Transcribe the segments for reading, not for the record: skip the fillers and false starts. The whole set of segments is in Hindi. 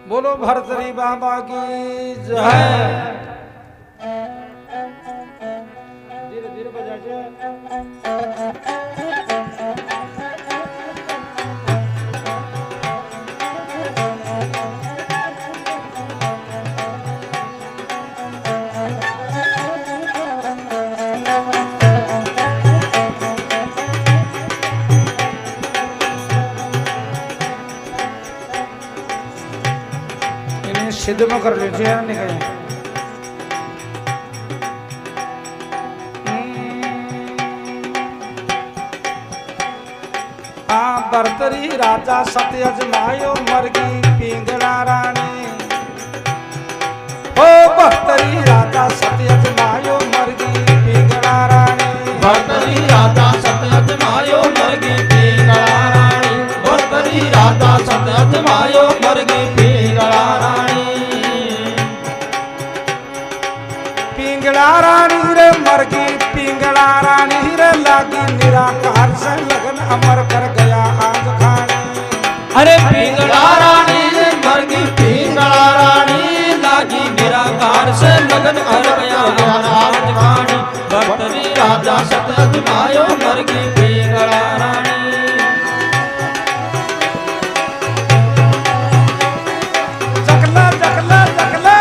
बोलो भरतरी बाबा की जय। धीरे धीरे बजाइए। सिद्ध में कर लीजिए निकल। भरतरी राजा सत्यजमायो मरगी पिंगला रानी। ओ भरतरी राजा सत्यजमायो मरगी पिंगला रानी। भरतरी राजा सत्यजमायो मरगी पिंगला रानी। भरतरी राजा सत्यजमायो मरगी पिंगला रानी। पिंगला रानी रे मरगी पिंगला रानी रे लागी निराकार से लगन अमर कर गया आज खानी। अरे पिंगला रानी रे मरगी पिंगला रानी लागी निराकार से लगन कर गया आज खानी। भरतरी राजा सत्यजमायो मरगी पिंगला रानी। जगला जगला जगला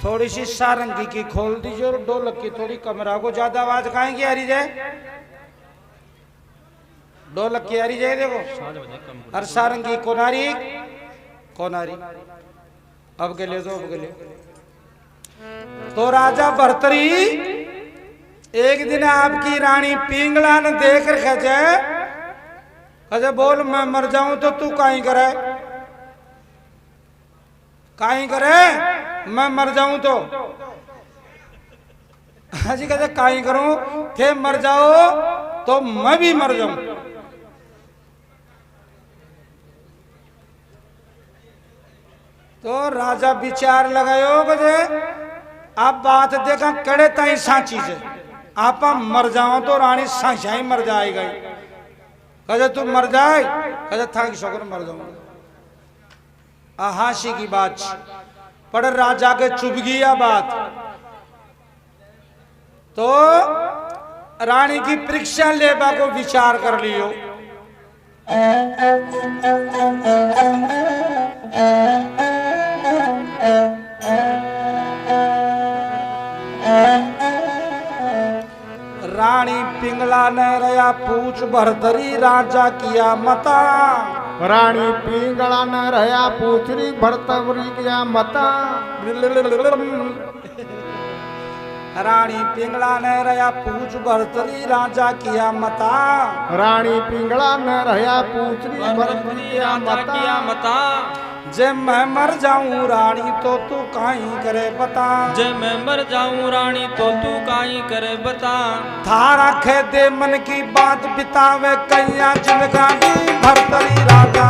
थोड़ी सी सारंगी की खोल दीजिए और ढोलक की थोड़ी कमरा को ज्यादा आवाज काहे की आ रही जाए। ढोलक की आ रही जाए देखो। और सारंगी कोनारी कोनारी अब के ले दो अब के ले। तो राजा भरतरी एक दिन आपकी रानी पिंगला ने देख रखे बोल मैं मर जाऊं तो तू काई करे काई करे मैं मर जाऊं तो। हाजी कहते काई करूं थे मर जाओ तो मैं भी मर जाऊं। तो राजा विचार लगायो बजे आप बात देखा कड़े ताई साची से आप मर जाओ तो रानी साई मर जाएगा। कहते तू मर जाए कहते था कि शोकर मर जाऊंगा। हासी की बात पर राजा के चुभ गया बात। तो रानी की परीक्षा लेबा को विचार कर लियो। रानी पिंगला ने रया पूछ भरतरी राजा किया मता। रानी पिंगला न रहा पूछरी भरतरी किया मता। रानी पिंगला ने रहा पूछ भरतरी राजा किया मता। रानी पिंगला न रहा पूछरी भरतरी किया मता। जे मैं मर जाऊं रानी तो तू काई करे बता। जे मैं मर जाऊं रानी तो तू काई करे बता। थारा खे दे मन की बात बितावे कैया जिंदगानी भरतरी राजा।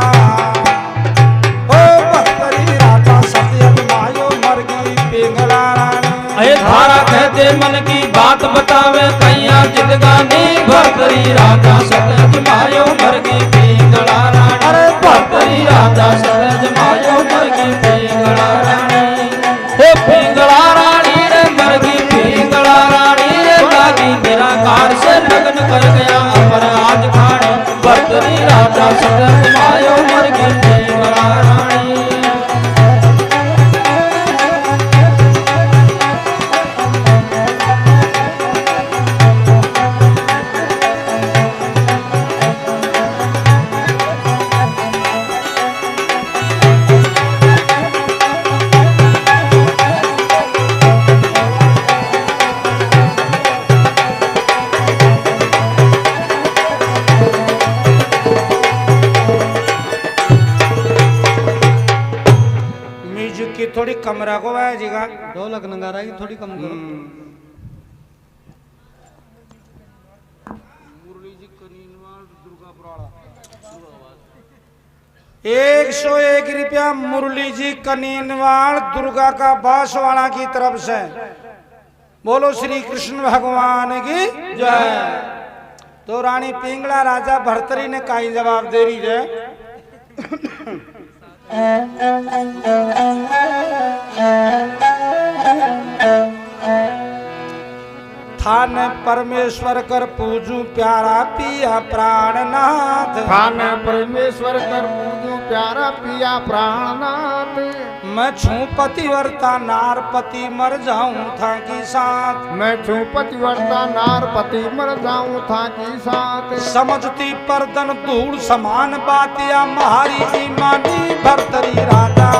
ओ भरतरी राजा सत्यजमायो मरगी पिंगला रानी। अये थारा खे दे मन की बात बतावे कैया जिंदगानी भरतरी राजा सत्यजमायो मरगी पिंगला रानी। अरे भरतरी राजा सत्यजमायो मरगी पिंगला रानी। ओ पिंगला रानी रे मरगी पिंगला रानी रे लागी निराकार से लगन कर गया अमर आज खानी। भरतरी राजा सत्यजमायो मरगी पिंगला रानी। थोड़ी कम रखो भाई जी का। ढोलक नगारा की थोड़ी कम करो। 101 रुपया मुरली जी कनीनवाल दुर्गा का बांसवाड़ा की तरफ से। बोलो श्री कृष्ण भगवान की जय। तो रानी पिंगला राजा भर्तरी ने काई जवाब दे रही है। थान परमेश्वर कर पूजू प्यारा पिया प्राणनाथ। थान परमेश्वर कर पूजू प्यारा पिया प्राणनाथ। मैं छू पतिवर्ता नारपति मर जाऊं था की साथ। मैं छू पतिवर्ता नारपति मर जाऊं था की साथ। समझती परदन धूल समान बातिया महारी ईमानी भर्तरी राजा।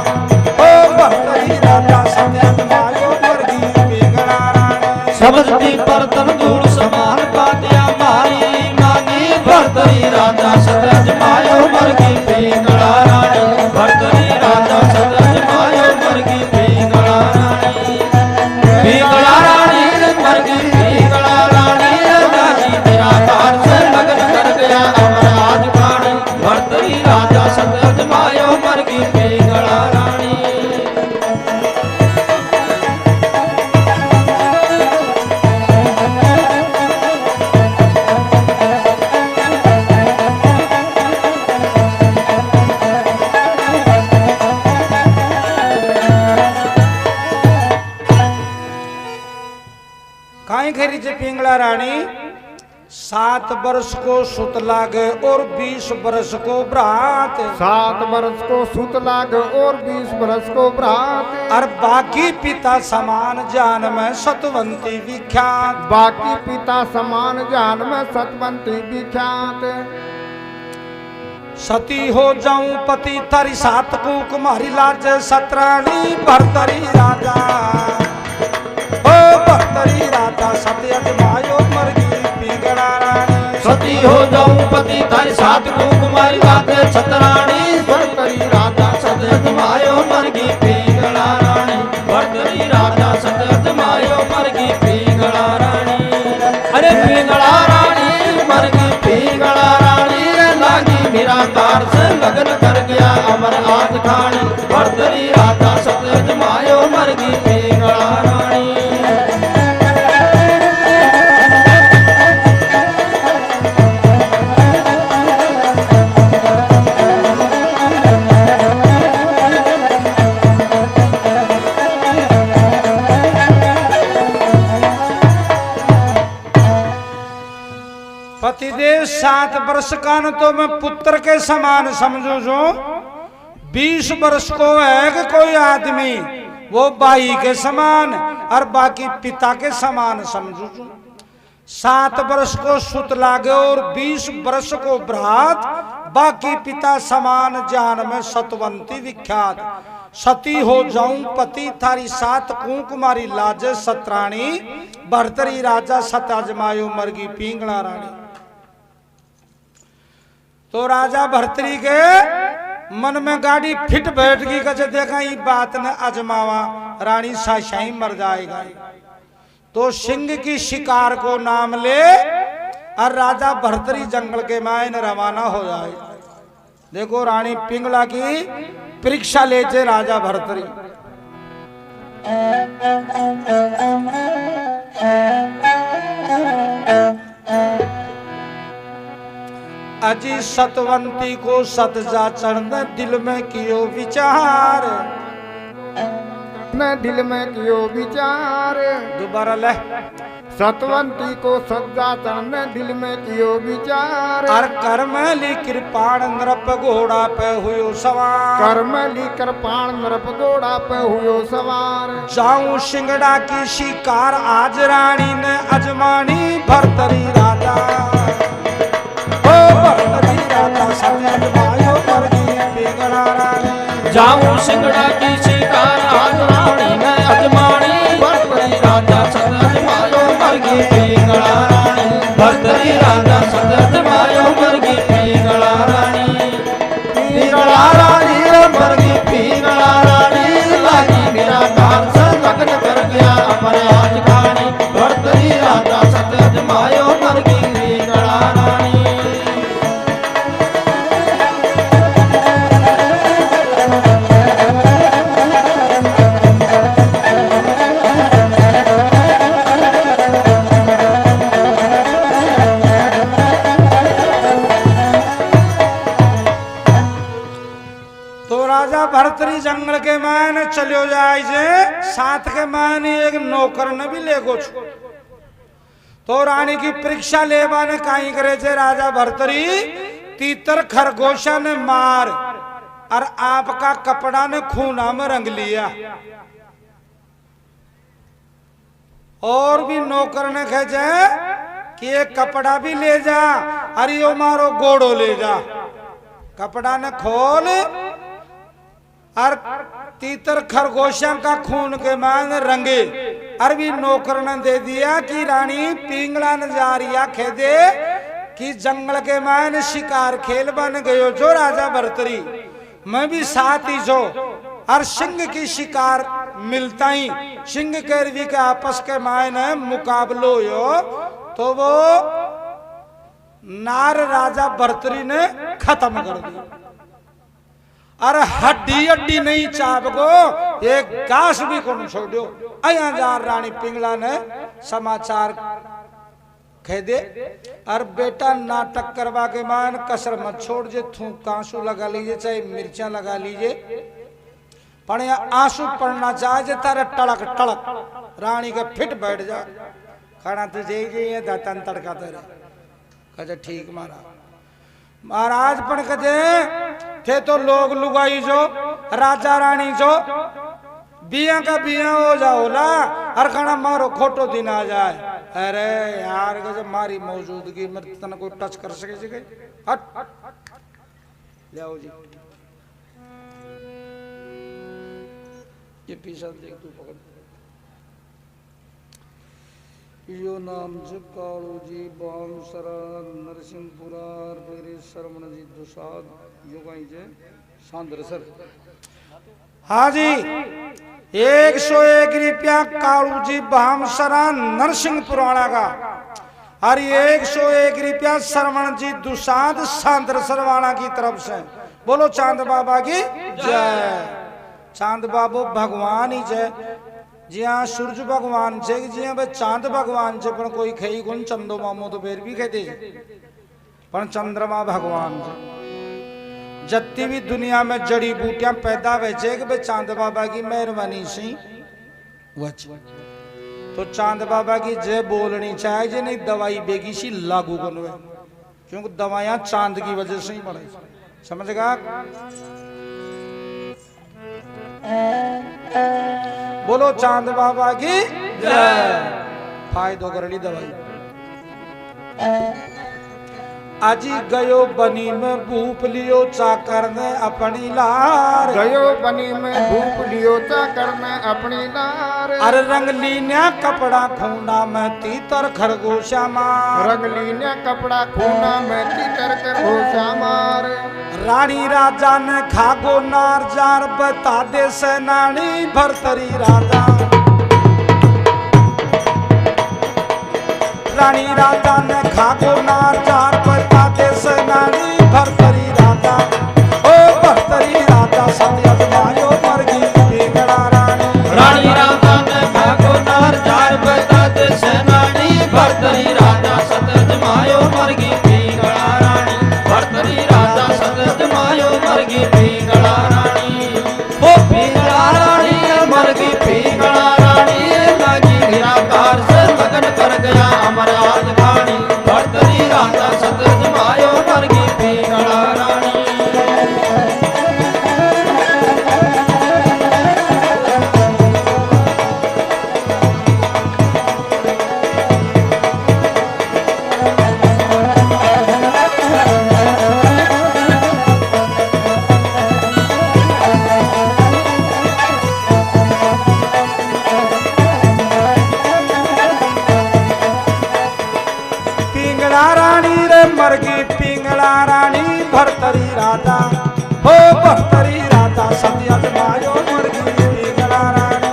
ओ भर्तरी राजा सत्य मायो वर्गी पिंगला रानी। समझती परतन धूल समान बातिया मारी मानी भर्तरी राजा सतज मायो मरगी पिंगला रानी। भर्तरी राजा सतज मायो मरगी पिंगला रानी। पिंगला रानी मरगी पिंगला रानी। राजी निराकार से लगन कर गया अमराज प्राणी। भर्तरी राजा सतज मायो मरगी पिंगला रानी। काई खेरी जे पिंगला रानी। 7 वर्ष को सुत लागे और 20 वर्ष को भ्रात। 7 वर्ष को सुत लाग और 20 वर्ष को भ्रात। और बाकी पिता समान जान में सतवंती विख्यात। बाकी पिता समान जान में सतवंती विख्यात। सती हो जाऊं पति तारी 7 को कुमारी लाज सतरानी भर्तरी राजा। ओ भर्तरी राजा सत्य मायो मरगी पिंगला रानी। सती हो जाऊं पति थारी 7 को कुमारी लाज सतरानी। भर्तरी राजा सतज मायो मरगी पिंगला रानी। भर्तरी राजा सतज मायो मरगी पिंगला रानी। अरे पिंगला रानी मरगी पिंगला रानी। लागी निराकार से लगन कर गया अमर आज खानी। भर्तरी राजा सतज मायो मरगी पिंगला रानी। पतिदेव 7 वर्ष का न तो मैं पुत्र के समान समझू जो। 20 वर्ष को है कि कोई आदमी वो भाई के समान और बाकी पिता के समान समझू जो। 7 वर्ष को सुत लागे और 20 वर्ष को भ्रात। बाकी पिता समान जान में सतवंती विख्यात। सती हो जाऊं पति थारी 7 कुमारी लाजे सतरानी। भर्तरी राजा सत अजमायो मरगी पिंगला रानी। तो राजा भर्तरी के मन में गाड़ी फिट बैठ गई। कचे देखा ये बात न अजमावा रानी साशाई मर जाएगा। तो सिंह की शिकार को नाम ले और राजा भर्तरी जंगल के मायन रवाना हो जाए। देखो रानी पिंगला की परीक्षा लेते राजा भर्तरी। अजी सतवंती को सत जा चढ़ने दिल में कियो विचार। न दिल में कियो विचार। दोबारा ले। सतवंती को सज्जा चढ़ने दिल में कियो विचार। और कर्मली कृपाण नृप घोड़ा पे हुयो सवार। कर्मली कृपाण नृप घोड़ा पे हुयो सवार। जाऊं सिंगड़ा की शिकार आज रानी ने अजमानी। भर्तरी राजा ओ भर्तरी राजा सत्य मायो मरगी पिंगला रानी। जाऊं सिंगड़ा की शिकार आज रानी ने अजमानी। भर्तरी राजा सतज मायो मरगी पिंगला रानी। भर्तरी राजा सतज मायो मरगी पिंगला रानी। पिंगला रानी मरगी पिंगला रानी। लागी भरतरी जंगल के मान चलो जाए जे साथ के मान एक नौकर ने भी ले गो छु। तो रानी की परीक्षा लेवा ने काई करे छे राजा भरतरी तीतर खरगोशा ने मार और आपका कपड़ा ने खूना में रंग लिया। और भी नौकर ने कहे कि ये कपड़ा भी ले जा अरे यो मारो गोड़ो ले जा। कपड़ा ने खोल और तीतर खरगोशा का खून के मान रंगे। अरबी नौकर ने दे दिया कि रानी पिंगला ने जा रिया खेदे कि जंगल के मान शिकार खेल बन गयो जो राजा भरतरी मैं भी साथ ही जो और सिंह की शिकार मिलता ही सिंह कैरवी के आपस के मायने मुकाबलो यो तो वो नार राजा भरतरी ने खत्म कर दी। अरे हड्डी हड्डी नहीं चाप गो एक घास भी कौन छोड़ो। अया जा रानी पिंगला ने समाचार कह दे और बेटा नाटक करवा के मान कसर मत छोड़ जे थूक कांसू लगा लीजिए चाहे मिर्चा लगा लीजिए पर आंसू पड़ना चाहे तारे टड़क टड़क रानी के फिट बैठ जा खाना तुझे ही दातन तड़का तेरे कहे ठीक महाराज पण कहे थे तो लोग लुगाई जो राजा रानी जो बिया का बिया हो जाओला हर खाना मारो खोटो दिन आ जाए। अरे यार जब मारी मौजूदगी में तना कोई टच कर सके हट जाओ जी ये पीछा देख तू पकड़ यो नाम जब कालू जी बाम सरा नरसिंहपुरा मेरे शरमण जी दुसाद योगाई जे सांद्र सर। हाँ जी 101 रुपया कालू जी भामसरा नरसिंह पुराना का और 101 रुपया शरवण जी दुसाद सांद्र सरवाना की तरफ से। बोलो चांद बाबा की जय। चांद बाबू भगवान ही जय जी हाँ सूर्य भगवान से जी हाँ भाई चांद भगवान से पर कोई खई गुण चंदो मामो तो फिर भी कहते पर चंद्रमा भगवान से जत्ती भी दुनिया में जड़ी बूटियां पैदा वेचे कि भाई चांद बाबा की मेहरबानी से तो चांद बाबा की जय बोलनी चाहिए जे नहीं दवाई बेगी सी लागू करो क्योंकि दवाइयां चांद की वजह से ही पड़े समझेगा। बोलो चांद बाबा की जय। फायदो कर ली दवाई आजी गयो बनी में भूप लियो चाकर ने अपनी लार गयो बनी में भूप लियो चाकर ने अपनी लार। अरे रंग लीन्या कपड़ा खूना में तीतर खरगोशा मार रंग लीन्या कपड़ा खूना में तीतर खरगोशा मार। रानी राजा ने खागो नार जार बता दे सेनानी भरतरी राजा। रानी राजा ने खागो नार जार बता दे सेनानी भरतरी राजा। ओ भरतरी राजा सत्य अजमायो मरगी पिंगला रानी। रानी राजा ने खागो नार जार बता दे सेनानी भरतरी राजा सत्य अजमायो मरगी पिंगला रानी। भरतरी राजा सत्य अजमायो मरगी पिंगला रानी। ओ पिंगला रानी मरगी पिंगला रानी लागी निराकार से मगन कर गया अमराज खानी। भरतरी राजा सत्य अजमायो मरगी पिंगला रानी। मरगी पिंगला रानी भरतरी राजा। हो भरतरी राजा सत्य अजमायो मरगी पिंगला रानी।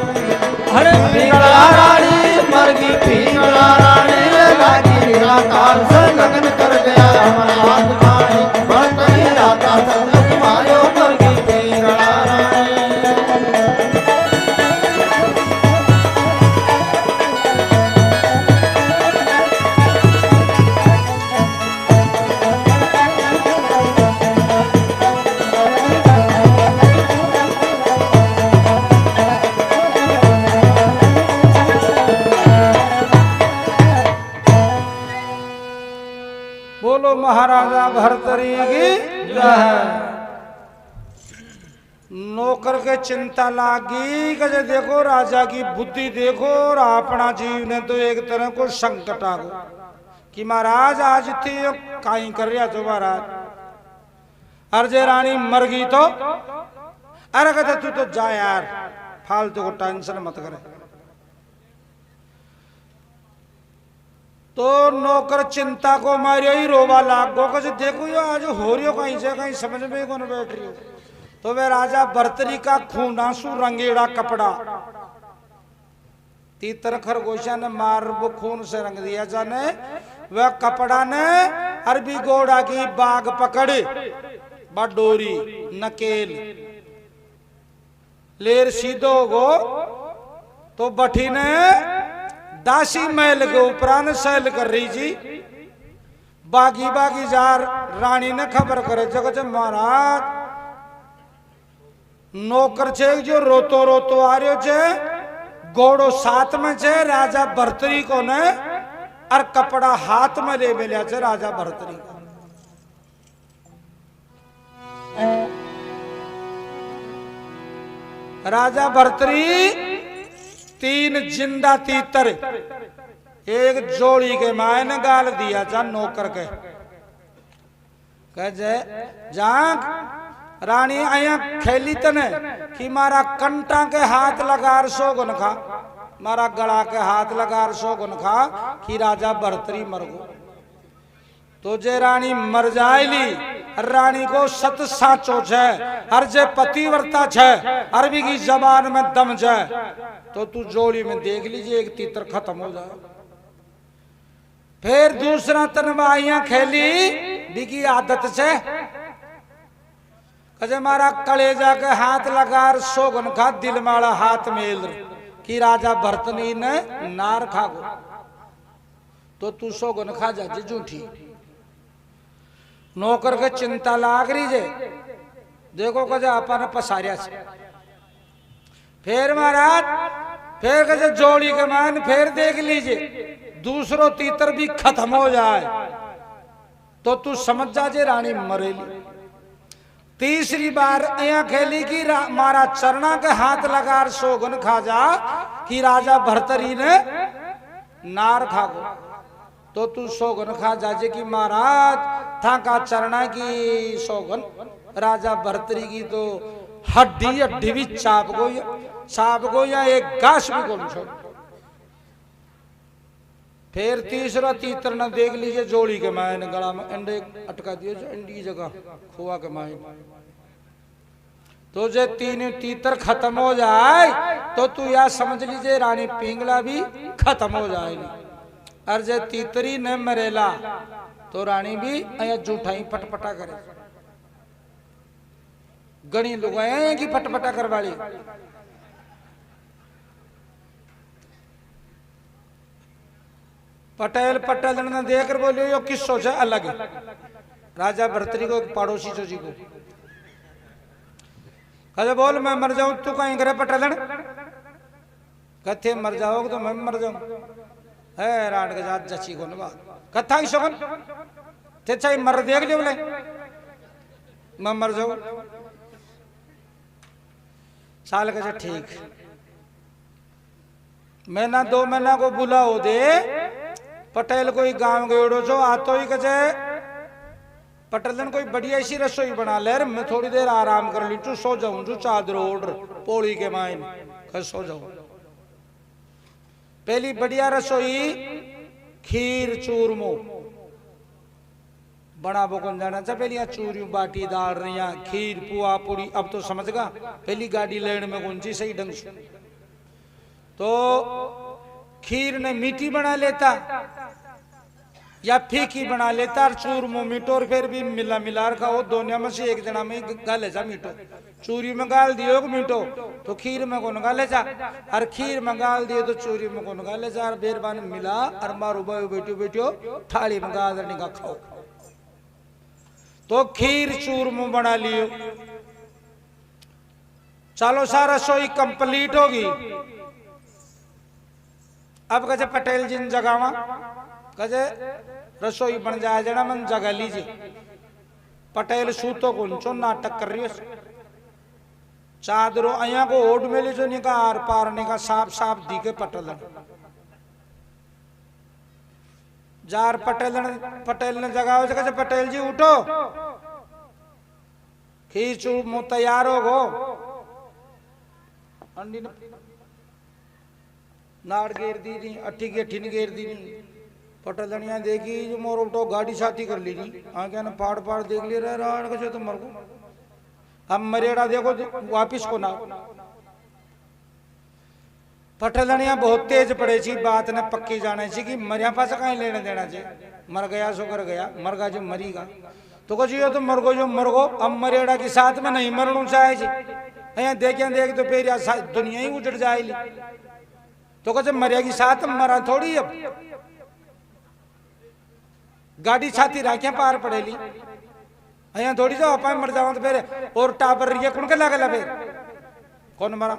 अरे पिंगला रानी मरगी पिंगला रानी लागी निराकार से लगन कर गया अमरनाथ खानी। भरतरी राजा सत्य अजमायो मरगी पिंगला रानी। महाराजा भर्तरी की जय। नौकर के चिंता लागी कजे देखो राजा की बुद्धि देखो और अपना जीव ने तो एक तरह को संकट आ गो कि महाराज आज थे काई कर रहा तो महाराज अर्जे रानी मर गई तो अरे कहते तू तो जा यार फालतू को टेंशन मत करे। तो नौकर चिंता को मारियो ही रोवा लाग गो कजे देखो यो आज हो रही हो कहीं से कहीं समझ में कौन बैठ रही हो। तो वे राजा भर्तरी का खून आंसू रंगेड़ा कपड़ा तीतर खरगोशा ने मार वो खून से रंग दिया जाने वह कपड़ा ने अरबी घोड़ा की बाग पकड़ डोरी नकेल लेर सीधो गो तो बठी ने दासी महल के उपरान सैल कर रही जी बागी बागी जार रानी ने खबर करे जगत महाराज नौकर छे जो रोतो रोतो आ रहे छे घोड़ो साथ में छे राजा भर्तरी को ने और कपड़ा हाथ में ले मिला छे राजा भर्तरी को। राजा भर्तरी तीन जिंदा तीतर एक जोड़ी के मायने गाल दिया जा नौकर के कह जाग रानी आया खेली तने कि मारा कंटा के हाथ लगार सोगन खा मारा गला के हाथ लगार सोगन खा कि राजा भर्तरी मर गो। तो जे रानी मर जाएली रानी को सत साचो छे हर जे पतिव्रता छे अरबी की जबान में दम जाए तो तू जोड़ी में देख लीजिए एक तीतर खत्म हो जाए। फिर दूसरा तनवाइया खेली बिकी आदत छे कजे मारा कलेजा के हाथ लगार सोगन खा दिल माला हाथ मेल कि राजा भर्तनी ने नार खागो तो तू सोगन खा जा झूठी। नौकर के चिंता लाग रही जे देखो कजे अपन पसारिया से फिर महाराज फिर कजे जोड़ी के मान फिर देख लीजिए दूसरो तीतर भी खत्म हो जाए तो तू समझ जा जे रानी मरेली। तीसरी बार अया खेली की मारा चरणा के हाथ लगार सोगन खा जा कि राजा भर्तरी ने नार खागो तो तू सोगन खा जाजे कि महाराज था का चरणा की सोगन राजा भर्तरी की तो हड्डी हड्डी भी चाप गो या एक गाछ भी कौन छोड़। फिर तीसरा तीतर न देख लीजिए जोड़ी के मायने गला में अंडे अटका दिए जो अंडी जगह खोआ के मायने तो जे तीन तीतर खत्म हो जाए तो तू या समझ लीजिए रानी पिंगला भी खत्म हो जाएगी और जे तीतरी न मरेला तो रानी भी अया जूठा ही पटपटा करे गणी लोग आए कि पटपटा करवाली। पटेल पटेल ने देखकर बोलियो यो किस्सो से अलग है। राजा भर्तरी को पड़ोसी चो जी को कहे बोल मैं मर जाऊं तू कहीं करे पटेलन कथे मर जाओगे तो मैं मर जाऊं है राट के जात जची को नवा कथा ही शगन ते चाहे मर देख लियो बोले मैं मर जाऊं साल के ठीक महीना 2 महीना को बुलाओ दे पटेल कोई गांव गेड़ो जो आतो ही कजे पटेलन कोई बढ़िया ऐसी रसोई बना ले मैं थोड़ी देर आराम कर ली सो जाऊं जो चादर ओढ़ पोड़ी के माइन कल सो जाऊं। पहली बढ़िया रसोई खीर चूरमो बड़ा बोकन जाना चाहिए पहली चूरी बाटी दाल रही खीर पुआ पूरी अब तो समझ गा पहली गाड़ी लेने में कौन सी सही ढंग से तो खीर ने मीठी बना लेता या फीकी बना लेता और चूरमो मीठो और फिर भी मिला मिला रखा हो दोनों में से एक जना में गाले जा मीठो चूरी में गाल दियो मीठो तो खीर में कौन गाले जा और खीर में गाल दियो तो चूरी में कौन गाले जा और बेरबान मिला और मारो बैठो बैठो थाली में गाल निका खाओ तो खीर चूरमो बना लियो। चलो सारा रसोई कंप्लीट होगी। अब कहे पटेल जिन जगावा कहे रसोई बन जाए जना मन जगह लीजिए। पटेल सूतो को नाटक कर रही है। चादरों अया को ओढ़ में ले जो निका आर पार निका साफ साफ दिखे पटल जार पटेल ने जगाओ जगह पटेल जी उठो खींचू मुंह तैयार हो गो अंडी ने नाड़ घेर दी नहीं अठी की अठी ने घेर दी नहीं पटेलनिया देखी जो मोर उठो गाड़ी साथी कर ली नहीं आगे ने पाड़ पाड़ देख ले रहा है तो मर गो अब मरेड़ा देखो वापिस को ना पटेलनिया बहुत तेज पड़े ची बात ने पक्की जाने ची कि मरिया पास कहीं लेने देना चाहिए मर गया सो कर गया मर गया जो मरीगा तो कुछ ये तो मर गो जो मर गो अब मरेड़ा के साथ में नहीं मरना चाहे जी यहाँ देख तो फिर दुनिया ही उजड़ जाएगी तो कुछ मरिया के साथ मरा थोड़ी अब गाड़ी छाती राखियां पार पड़ेली यहाँ थोड़ी जो आप मर जाओ तो फिर और टापर रही है कौन के लगे फिर कौन मरा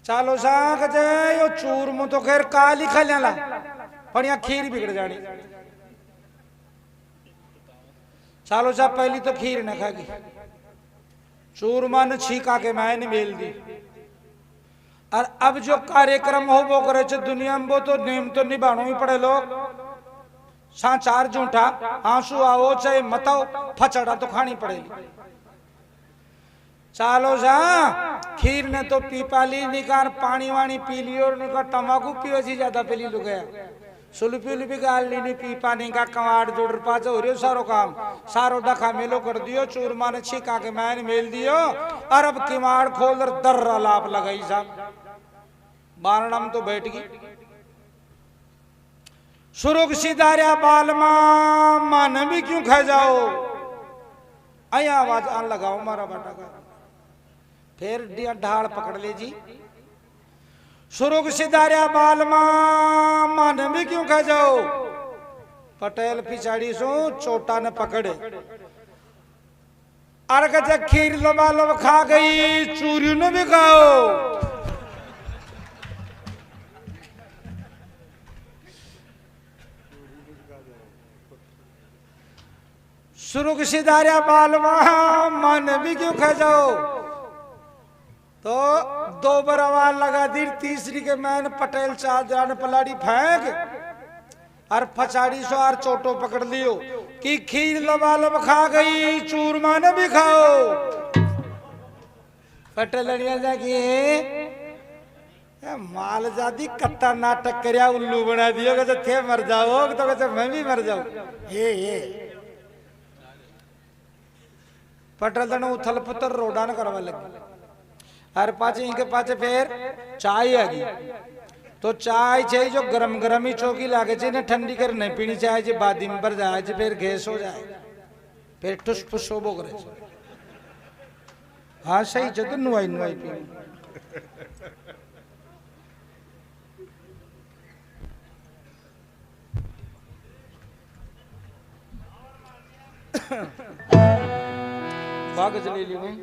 चालो साख यो चूर मु तो खैर काली खा ला पर यहाँ खीर बिगड़ जानी चालो सा पहली तो खीर न खागी चूरमा ने छीका के मैंने मेल दी और अब जो कार्यक्रम हो वो करे दुनिया में वो तो नेम तो निभाना ही पड़े लोग चार झूठा आंसू आओ चाहे मताओ फचड़ा तो खानी पड़ेगी चालो सा खीर ने तो पी पाली निकार पानी वानी पी ली और निकार तंबाकू पियो सी ज्यादा पी लू गया सुलपी उलपी गाल ली पी पानी का कवाड़ जोड़ पाच हो रही सारो काम सारो डखा मेलो कर दियो चूरमा ने छिका के मैंने मेल दियो और अब किवाड़ खोल दर्रा लाप लगाई साहब बारणाम तो बैठ गई सुरुग सिदारिया बालमा मन भी क्यों खा जाओ अया आवाज आन लगाओ मारा बाटा का फिर ढाल पकड़ ले जी सुरुग सिदारिया बालमा मन भी क्यों खा जाओ पटेल पिछाड़ी सो चोटा ने पकड़े अर्घ खीर लबा लब खा गई चूरी ने भी खाओ सुरुग सिदारिया बालमा मन भी क्यों खा जाओ तो दो बार आवाज लगा दी तीसरी के मैंने पटेल चादर पलाड़ी फेंक और पछाड़ी सो और चोटो पकड़ लियो कि खीर लबा लब खा गई चूरमा ने भी खाओ पटेल माल जाती कत्ता नाटक कर उल्लू बना दियो तो थे मर जाओ तो कहते मैं भी मर जाऊं ये पटेल तने उथल पुथल रोडान करवा लगी और पाचे इनके पाचे फिर चाय आ गई तो चाय चाहिए जो गरम गरम ही चौकी लागे चाहिए ठंडी कर नहीं पीनी चाहिए बाद दिन पर जाए फिर गैस हो जाए फिर ठुस फुस हो करे हाँ सही जो नुआई नुआई पी कागज ले ली भाई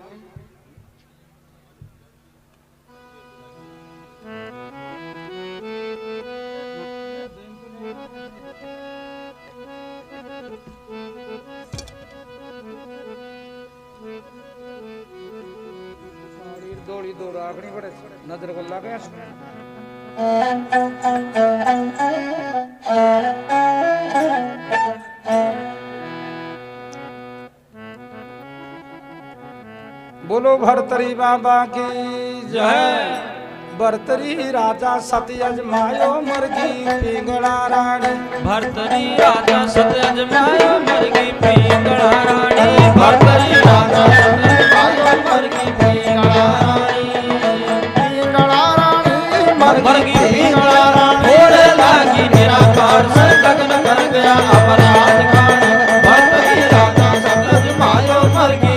दौड़ी दौड़ आखनी पड़े नजर को लगे बोलो भरतरी बाबा की जय भरतरी राजा सत्यज मायो मरगी पिंगला रानी भरतरी राजा सत्यज मायो मरगी पिंगला रानी भरतरी राजा सत्यज मायो मरगी पिंगला रानी पिंगला रानी मरगी पिंगला रानी भोले लागी निराकार से गगन कर गया अपराध कान भरतरी राजा सत्यज मायो मरगी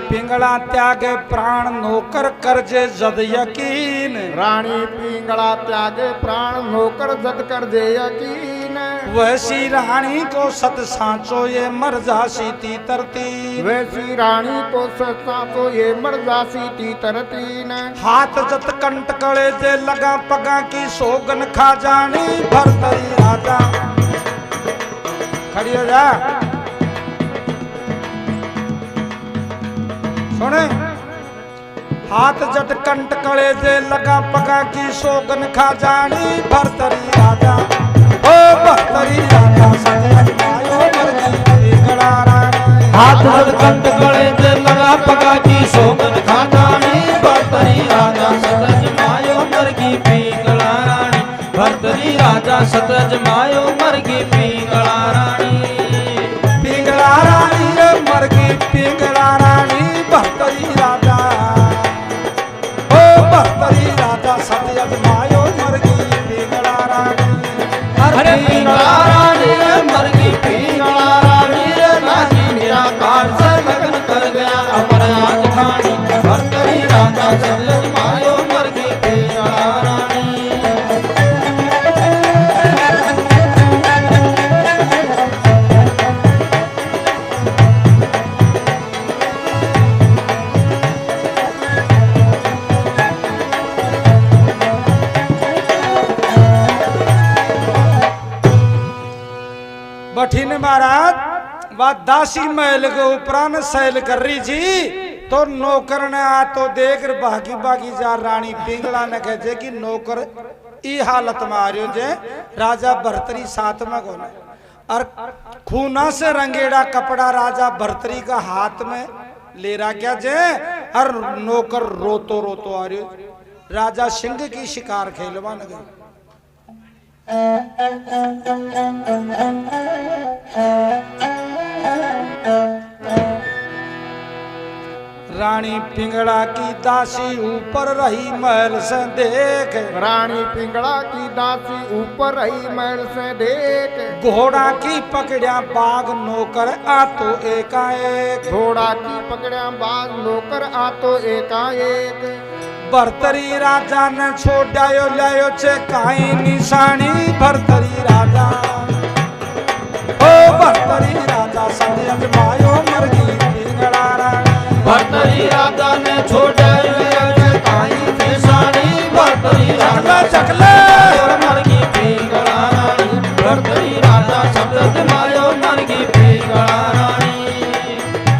पिंगला त्यागे नौकर करजे जद यकीन। रानी पिंगला त्यागे प्राण नौकर जद कर दे यकीन। वैसी रानी को सत सांचो ये मर जासी ती तरती। वैसी रानी को सता तो ये मर जासी ती तरतीन। हाथ जत कंट कले जे लगा पगा की सोगन खा जानी भरतरी राजा। खड़ी हो जा सुने। हाथ जट कंट कले जे लगा पगा की सोगन खा जानी भरतरी राजा। ओ भरतरी राजा सजमायो मरगी पिंगला रानी। हाथ जट कंट कले जे लगा पगा की सोगन खा जानी भरतरी राजा सजमायो मरगी पिंगला रानी। भरतरी राजा सजमायो मरगी पिंगला रानी। पिंगला रानी रे मरगी पिंगला रानी भरतरी राजा। ओ भरतरी राजा सत अजमायो मरगी पिंगला रानी। अरे पिंगला रानी रे मरगी पिंगला रानी रे राजी निराकार से लगन कर गया अमर आज खानी। भरतरी राजा सजमायो मरगी पिंगला रानी। बठिन महाराज वा दासी महल के उपरान सैल कर रही थी तो नौकर ने आ तो देख भागी भागी जा रानी पिंगला ने कहे कि नौकर ई हालत में आ रही जे राजा भरतरी साथ में गोने और खूना से रंगेड़ा कपड़ा राजा भरतरी का हाथ में ले रहा क्या जे और नौकर रोतो रोतो आ रही। राजा सिंह की शिकार खेलवा न गई। रानी पिंगला की दासी ऊपर रही महल से देख। रानी पिंगला की दासी ऊपर रही महल से देख। घोड़ा की पकड़िया बाग नौकर आ तो एकाएक। घोड़ा की पकड़िया बाग नौकर आ तो एकाएक। भरतरी राजा ने छोड़ायो लायो छे काई निशानी भरतरी राजा। ओ भरतरी राजा सद अजमायो मरगी पिंगला रानी। भरतरी राजा ने छोड़ायो लायो छे काई निशानी भरतरी राजा सजमायो मरगी पिंगला रानी। भरतरी राजा सद अजमायो मरगी पिंगला रानी।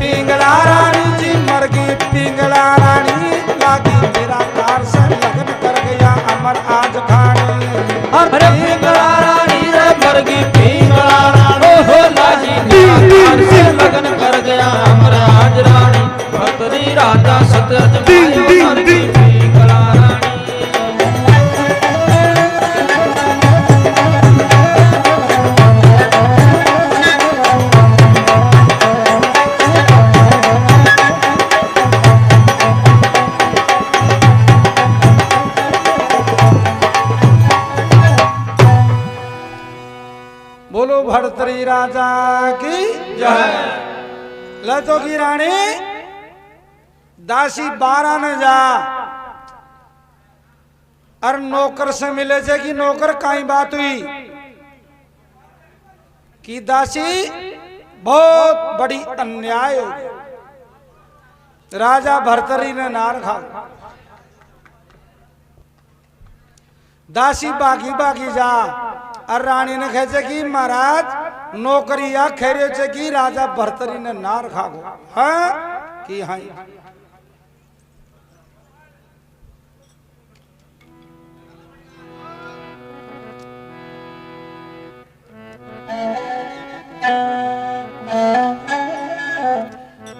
पिंगला रानी जी मरगी पिंगला रानी। लागी मेरा कार से लगन कर गया अमर आज खानी। अरे पिंगला रानी रे मरगी पिंगला रानी। हो लागी मेरा कार से लगन कर गया अमर आज रानी। भरतरी राजा सत अजमायो मरगी पिंगला रानी। बोलो भरतरी राजा की जय। लतो की रानी दासी 12 न जा और नौकर से मिले थे कि नौकर काई बात हुई कि दासी बहुत बड़ी अन्याय हो। राजा भरतरी ने नार खा। दासी बागी बागी जा और रानी ने कहे कि महाराज नौकरिया खेरे छे कि राजा भरतरी ने नार खागो। हाँ कि हाँ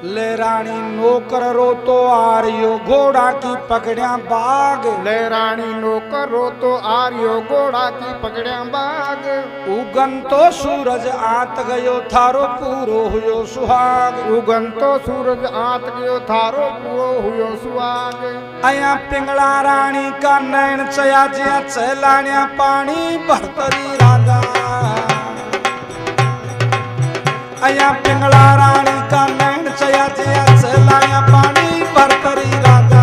ले रानी नौकर रो तो आ रही घोड़ा की पकड़िया बाग। ले रानी नौकर रो तो आ रही घोड़ा की पकड़िया बाग। उगन तो सूरज आत गयो थारो पूरो हुयो सुहाग। उगन तो सूरज आत गयो थारो पूरो हुयो सुहाग। अया पिंगला रानी का नैन चया जिया चलानिया पानी भरतरी राजा। अया पिंगला रानी का नैन चया जिया चलानिया पानी भरतरी राजा।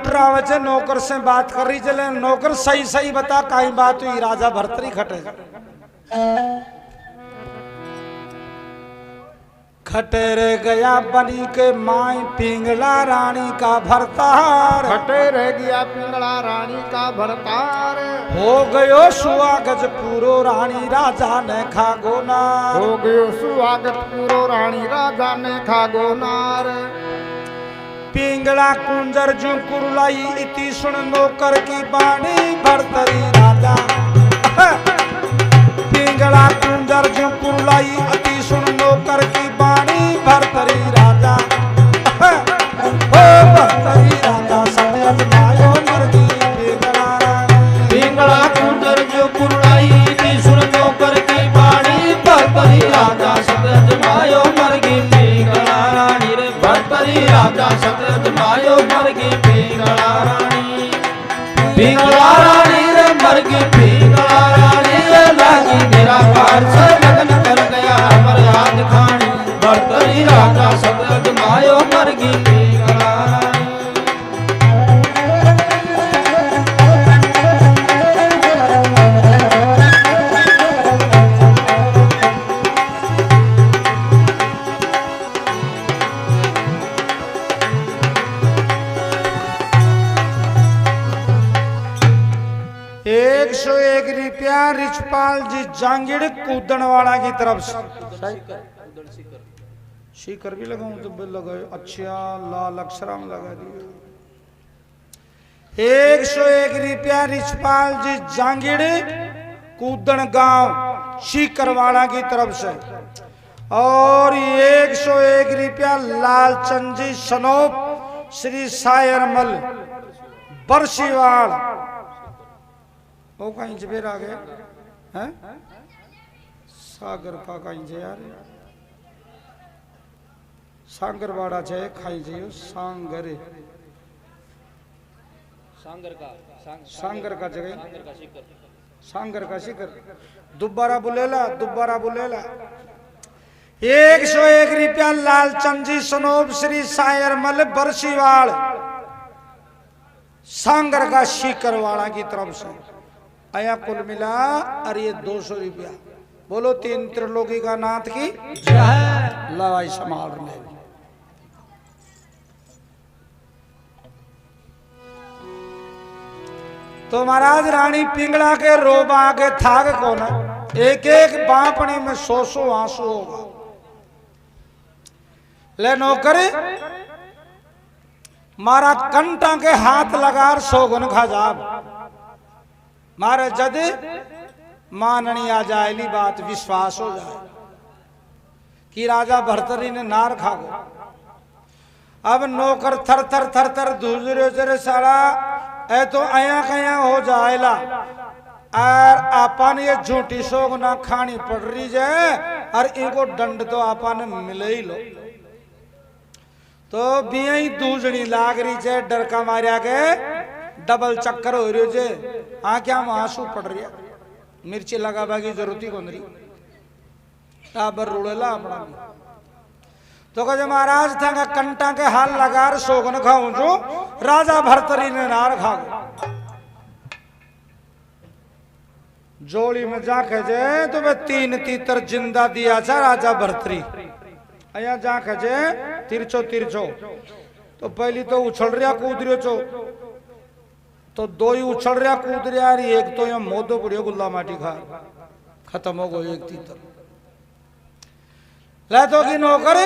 उठरावे छे नौकर से बात कर रही चले नौकर सही सही बता काई बात हुई राजा भर्तरी खटे खटेर गया बनी के माई पिंगला रानी का भरतार खटे रह गया पिंगला रानी का भरतार हो गयो सुआगज पूरो रानी राजा ने खागो नार हो गयो सुआगत पूरो रानी राजा ने खागो नार पिंगला कुंजर जो कुरलाई इति सुन नौकर की बाणी भरतरी राजा पिंगला कुंजर जो कुरलाई इति सुन नौकर की बाणी भरतरी राजा ओ भरतरी राजा सत्यज मायो मरगी पिंगला कुंजर जो कुरलाई इति सुन नौकर की बाणी भरतरी राजा सत्यज मायो मरगी पिंगला रानी रे भरतरी राजा सत्यज मायो मरगी पिंगला रानी रे मरगी पिंगला रानी रे लागी मेरा कार से लगन कर गया हमर याद खानी भरतरी राजा सत्यज मायो मरगी पिंगला रानी रुपया रिचपाल जी जांगिड़ कूदन वाला की तरफ से सीकर भी लगाऊं तो बिल लगाए अच्छा लाल अक्षरम लगा दिया 101 रुपया रिचपाल जी जांगिड़ कूदन गांव सीकरवाड़ा की तरफ से और 101 रुपया लालचंद जी सनोप श्री सायरमल बरसीवाड़ वो कहीं जबेर आ गया हैं सागर का कहीं जे यार सांगरवाड़ा छे खाई जे सांगर सांगर का जगह सांगर का शिखर दुबारा बुलेला 101 रुपया लालचंद जी सनोब श्री सायरमल बरसीवाड़ सांगर का शिखर वाला की तरफ से आया कुल मिला और ये 200 रुपया बोलो 3 त्रिलोकी का नाथ की जय लवाई संभाल ले तो महाराज रानी पिंगला के रोबा के थाग कौन एक एक बापनी में 100 आंसू होगा ले नौकर मारा कंटा के हाथ लगार सोगन खजाब मारे जद माननी आ जाएली बात विश्वास हो जाए कि राजा भरतरी ने नार खागो अब नौकर थर थर थर थर दूसरे जरे सारा ए तो आया कया हो जाएला और आपन ये झूठी सोग ना खानी पड़ रही जाए और इनको दंड तो आपन मिले ही लो तो बियाई दूसरी लाग रही है डर का मारिया के डबल चक्कर हो रही है हाँ क्या आंसू पड़ रही है मिर्ची लगावा की जरूरत ही कौन रही टाबर रुड़ेला अपना तो कहे महाराज था कंटा के हाल लगार सोगन खाऊं जो राजा भरतरी ने नार खा जोड़ी में जाके जे तो वे 3 तीतर जिंदा दिया था राजा भरतरी अया जाके जे तिरछो तिरछो तो पहली तो उछल रहा कूद रहे छो तो 2 ही उछल रहा कूद रहा एक तो यहाँ मोदो पड़ियो गुल्ला माटी खा खत्म हो गयो 1 तीतर ले तो की नौकर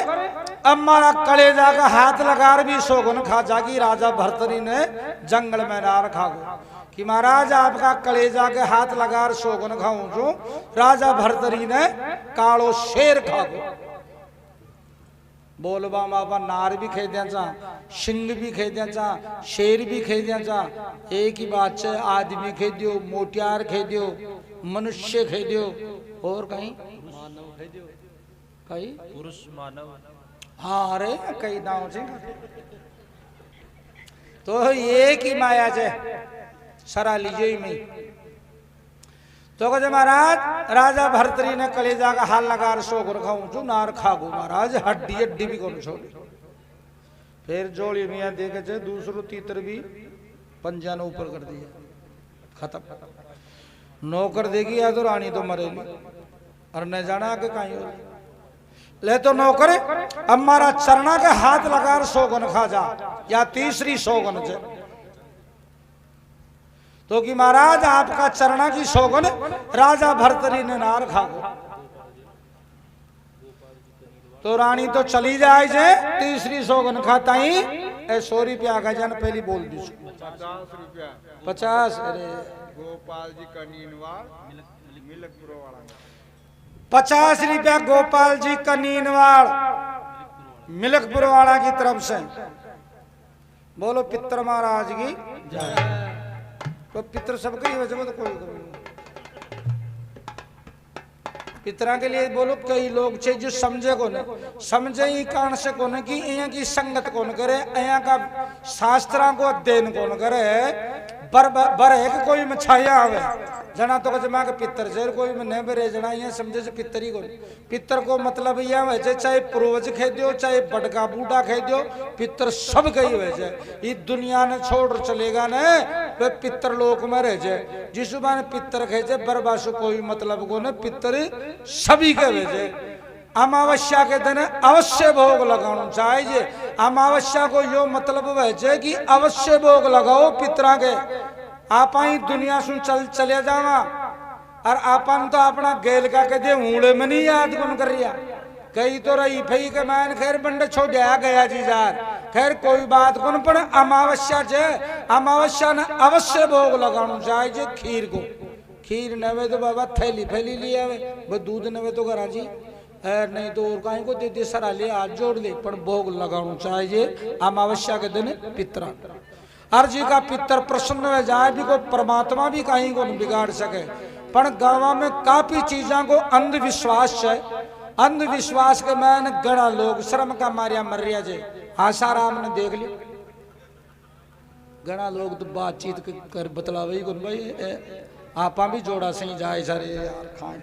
अब मारा कलेजा का हाथ लगार भी सोगन खा जागी राजा भरतरी ने जंगल में नार खागो कि महाराज आपका कलेजा के हाथ लगार सोगन खाऊं जो राजा भरतरी ने कालो शेर खागो बोलबा बाबा नार भी खे दिया सिंह भी खे दिया शेर भी खे दिया एक ही बात है आदमी खे दियो मोटियार खे दियो मनुष्य खे दियो और कहीं कई पुरुष मानव हाँ अरे कई दाव से तो एक ही माया जे सरा लीजिए में तो कहे महाराज राजा भरतरी ने कलेजा का हाल लगा सोगर खाऊं चू नार खागो महाराज हड्डी हड्डी भी कौन छोड़ी फिर जोड़ी मियाँ देखे दूसरो तीतर भी पंजा ने ऊपर कर दिया, खत्म। नौकर देगी या तो रानी तो मरेगी, और न जाना के कहीं हो ले तो नौकर अब मारा चरणा के हाथ लगा सौगन खा जा, या तीसरी सौगन से तो कि महाराज आपका चरणा की सौगन राजा भर्तरी ने नार खा गो। तो रानी तो चली जाए जे, तीसरी सौगन खाता ही 100 रुपया का जन पहली बोल दी 50 रुपया 50। अरे गोपाल जी का नीनवार मिलकपुर वाला 50 रुपया गोपाल जी का नीनवाड़ मिलकपुर वाला की तरफ से। बोलो पितर महाराज की जय। तो पितर सबके ही वजह तो कोई पितरा के लिए बोलो कई लोग छे जो समझे को न समझे ही कारण से को न कि यहाँ की संगत कौन करे, यहाँ का शास्त्रा को अध्ययन कौन करे, बर है कि कोई में छाया आवे जना तो जमा के पितर शेर कोई में नहीं बरे जना यहाँ समझे से पितर ही को पितर को मतलब यह वैसे चाहे पूर्वज खे दो चाहे बड़का बूढ़ा खे दो, पितर सब कही वैसे ये दुनिया ने छोड़ चलेगा न वे पितर लोक में रह जाए। जिस बार पितर खे जाए बरबासु कोई मतलब को न पितर सभी के वैसे। अमावस्या के दिन अवश्य भोग लगाना चाहिए। अमावस्या को यो मतलब वैसे कि अवश्य भोग लगाओ पितरा के। आप ही दुनिया सुन चले जावा और आपन तो अपना गेल का के दे ऊँड़े में नहीं याद कौन कर रिया कई तो रही फई के मैन खैर बंडे छोड़ा गया जी जार खैर कोई बात कौन पर अमावस्या जे अमावस्या ने अवश्य भोग लगाना चाहिए। खीर को खीर नवे तो बाबा थैली फैली लिया वो दूध नवे तो करा जी नहीं तो और कहीं को दे दे सरा ले आज जोड़ ले पर भोग लगाना चाहिए अमावस्या के दिन पितरा। हर जी का पितर प्रसन्न हो जाए भी को परमात्मा भी कहीं को नहीं बिगाड़ सके। पर गाँव में काफी चीजों को अंधविश्वास है। अंधविश्वास के मैंने गड़ा लोग श्रम का मारिया मर रिया जे आसाराम ने देख लिया गणा लोग तो बातचीत कर बतलावे ही कौन भाई आपा भी जोड़ा सही जाए सारे यार खान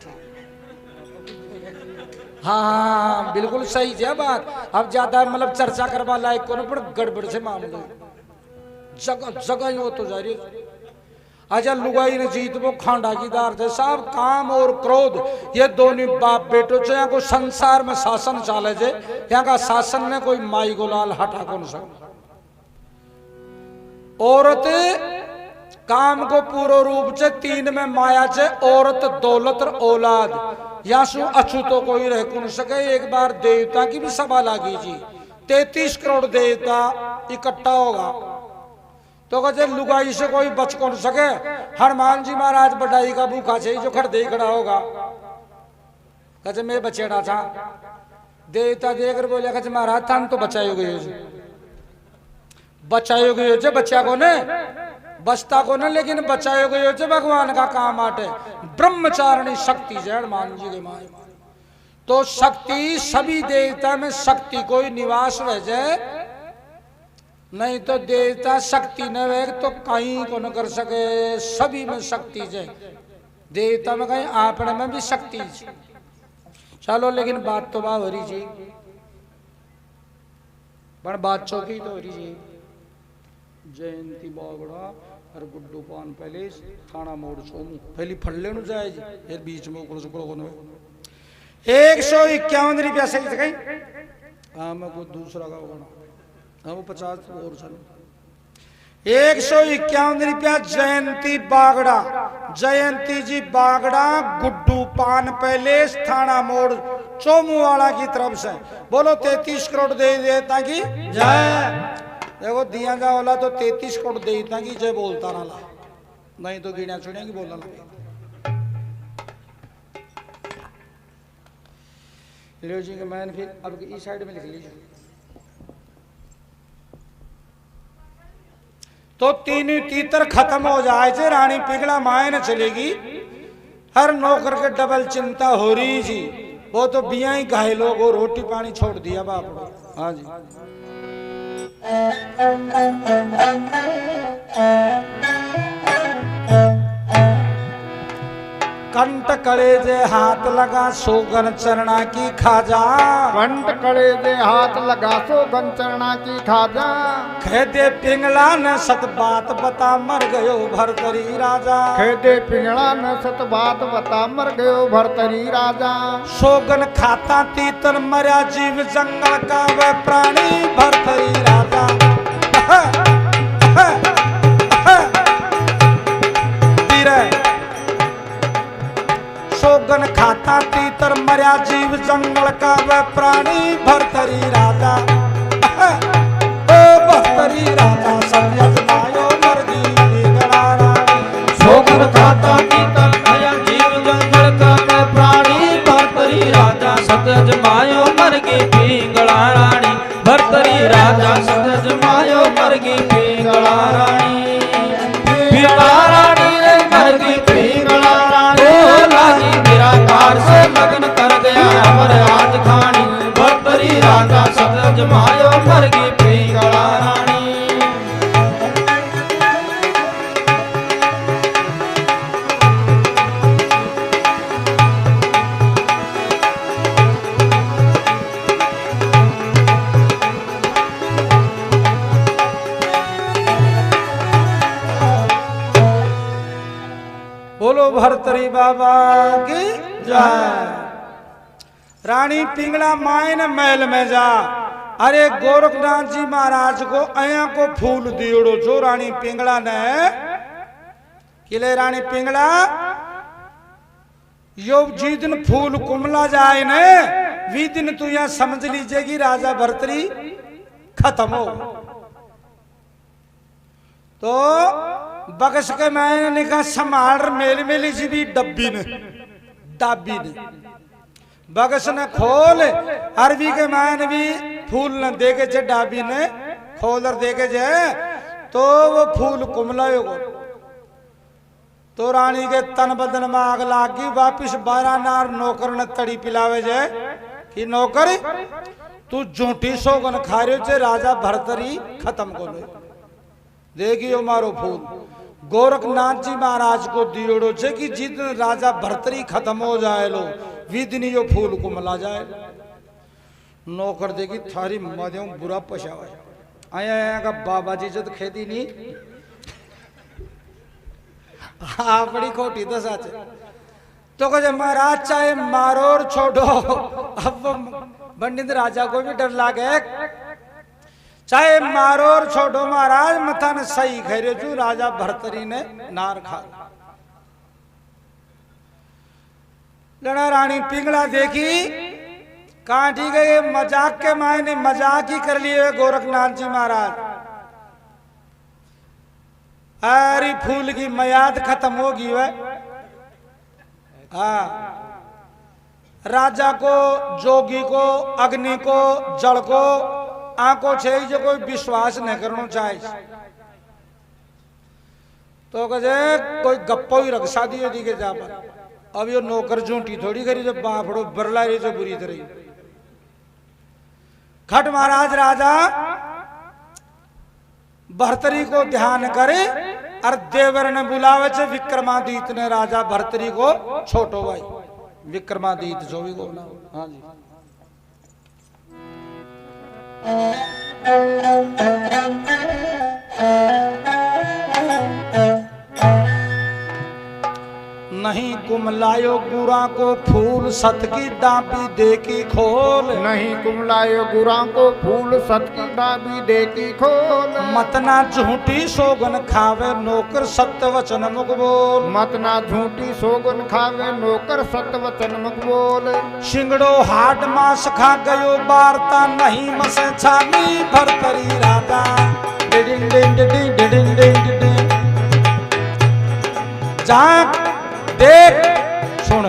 हाँ बिल्कुल सही है बात। अब ज्यादा मतलब चर्चा करवा लायक कौन पर गड़बड़ से मामले जगह जगह हो तो जा रही अच्छा लुगाई ने जीत वो खांडा की दार थे साहब। काम और क्रोध ये दोनों बाप बेटो से यहाँ को संसार में शासन चाले जे यहाँ का शासन ने कोई माई गोलाल हटा कौन सा। औरत काम को पूर्ण रूप से 3 में माया से औरत दौलत और औलाद यासु अछूतो कोई रह कौन सके। एक बार देवता की भी सभा लागी जी 33 करोड़ देवता इकट्ठा होगा तो कहते लुगाई से कोई बच कौन सके। हनुमान जी महाराज बढ़ाई का भूखा से जो खड़े खड़ा होगा कहते मैं बचेड़ा था देवता देकर बोले कहते महाराज था तो बचाए गए बचाए गए बच्चा को ने बचता को न लेकिन बचाए गए भगवान का काम आटे ब्रह्मचारिणी शक्ति जय हनुमान जी के माए तो शक्ति सभी देवता में शक्ति कोई निवास रह जाए नहीं तो देवता शक्ति न वे तो कहीं को न कर सके। सभी में शक्ति है देवता में कहीं आपने में भी शक्ति है। चलो लेकिन बात तो बात हो रही जी पर बात चौकी तो हो रही जी जयंती बागड़ा और गुड्डू पान पैलेस थाना मोड़ सोमू पहली फल्ले नु जाए जी फिर बीच में ऊपर सुपर कोने 151 रुपया सही से कहीं हाँ मैं कोई दूसरा का होगा वो 50 और चलो 151 रुपया जयंती बागड़ा जयंती जी बागड़ा गुड्डू पान पैलेस थाना मोड़ चोमू वाला की तरफ से। बोलो 33 करोड़ दे देता की जय। देखो दिया जा वाला तो 33 करोड़ दे देता की जय बोलता ना ला नहीं तो गिना चुनिया की बोलना लियो जी के मैंने फिर अब इस साइड में लिख लीजिए तो 3 तीतर खत्म हो जाए थे रानी पिघला माए न चलेगी। हर नौकर के डबल चिंता हो रही जी वो तो बिया ही घायलों को रोटी पानी छोड़ दिया बाप। हाँ जी कंठ कलेजे हाथ लगा सोगन चरणा की खाजा। कंठ कलेजे हाथ लगा सोगन चरणा की खाजा। कह दे पिंगला न सत बात बता मर गयो भरतरी राजा। कह दे पिंगला न सत बात बता मर गयो भरतरी राजा। सोगन खाता तीतन मर्या जीव जंगल का वह प्राणी भरतरी राजा। सोगन खाता तीतर मर्या जीव जंगल का वह प्राणी भरतरी राजा। ओ भरतरी राजा सब यजमायो मरगी पिंगला रानी। सोगन खाता तीतर मर्या जीव जंगल का वह प्राणी भरतरी राजा। सत जमायो मरगी पिंगला रानी। भरतरी राजा सत जमायो मरगी पिंगला रानी। पिंगला रानी रे मरगी पिंगला रानी। लागी निराकार से लगन कर गया अमर आज खानी। भरतरी राजा सत जमायो मरगी पिंगला रानी। बोलो भरतरी बाबा की जय। रानी पिंगला मायन महल में जा। अरे गोरखनाथ जी महाराज को अया को फूल दियोड़ो जो रानी पिंगला ने किले रानी पिंगला यो जी दिन फूल कुमला जाए ने वी दिन तू यहाँ समझ लीजिएगी राजा भरतरी खत्म हो। तो बगस के मैंने निकाह संभाल मेल मेली सी भी डब्बी ने डाबी ने बगस ने खोल अरबी के मैंने भी फूल न देखे जे डाबी ने खोलर देखे जे तो वो फूल कुमलायो को। तो रानी के तन बदन में आग लागी वापिस 12 नार नौकर ने तड़ी पिलावे जे कि नौकर तू झूठी सोगन खा रहे जे राजा भरतरी खत्म को लो। देखियो मारो फूल गोरखनाथ जी महाराज को दियोड़ो छे कि जिस दिन राजा भरतरी खत्म हो जाए लो वी दिन यो फूल को मला जाए। नौकर देखी थारी मध्य बुरा पछावा आया आया का बाबा जी जब खेती नहीं अपनी खोटी तो सच तो कहे महाराज चाहे मारो और छोड़ो। अब पंडित राजा को भी डर लागे चाहे मारो और छोड़ो महाराज मथा ने सही खेरे जो राजा भरतरी ने नार खा। लड़ा रानी पिंगला देखी कहा ठीक है ये मजाक के मायने मजाक ही कर लिए गोरखनाथ जी महाराज। अरे फूल की मयाद खत्म होगी वह। हाँ राजा को जोगी को अग्नि को जल को आंखों छे जो कोई विश्वास नहीं करना चाहे तो कहे कोई गप्पो ही रक्षा दियो दी के जा पर। अब यो नौकर झूठी थोड़ी करी जो बापड़ो बरला रही जो बुरी तरह खट महाराज राजा भरतरी को ध्यान करे और देवर ने बुलावे छे विक्रमादित्य ने राजा भरतरी को छोटो भाई विक्रमादित्य जो भी को हाँ जी नहीं कुमलायो गुरा को फूल सत की डाबी देखी खोल। नहीं कुमलायो गुरा को फूल सत की डाबी देखी खोल। मतना झूठी सोगन खावे नौकर सत्य वचन मुख बोल। मतना झूठी सोगन खावे नौकर सत्य वचन मुख बोल। शिंगड़ो हाट मास खा गयो वार्ता नहीं मसे छानी भरतरी राजा। डिडिंग डिंग डिडिंग डिडिंग डिंग डिडिंग जाक देख सुन